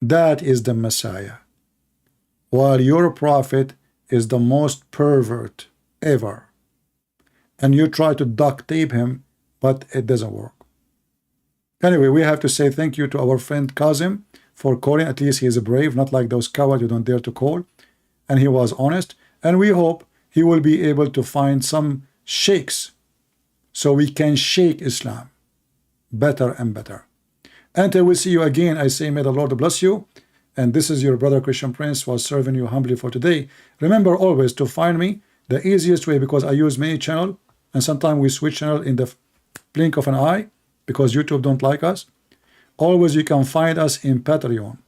That is the Messiah. While your prophet is the most pervert ever. And you try to duct tape him, but it doesn't work. Anyway, we have to say thank you to our friend Kazim for calling. At least he is brave, not like those cowards who don't dare to call. And he was honest. And we hope he will be able to find some sheikhs so we can shake Islam better and better. Until we see you again, I say may the Lord bless you. And this is your brother Christian Prince was serving you humbly for today. Remember always to find me the easiest way, because I use many channels and sometimes we switch channel in the blink of an eye because YouTube don't like us. Always you can find us in Patreon.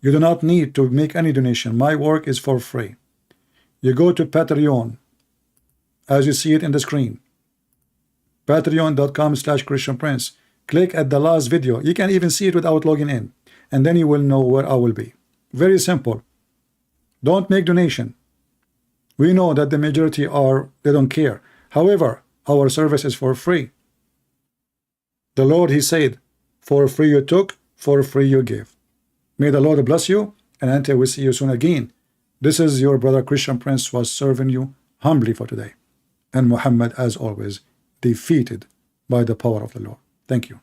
You do not need to make any donation. My work is for free. You go to Patreon as you see it in the screen. Patreon.com/Christian Prince. Click at the last video. You can even see it without logging in. And then you will know where I will be. Very simple. Don't make donation. We know that the majority they don't care. However, our service is for free. The Lord, he said, for free you took, for free you give. May the Lord bless you, and until we see you soon again, this is your brother Christian Prince was serving you humbly for today. And Muhammad, as always, defeated by the power of the Lord. Thank you.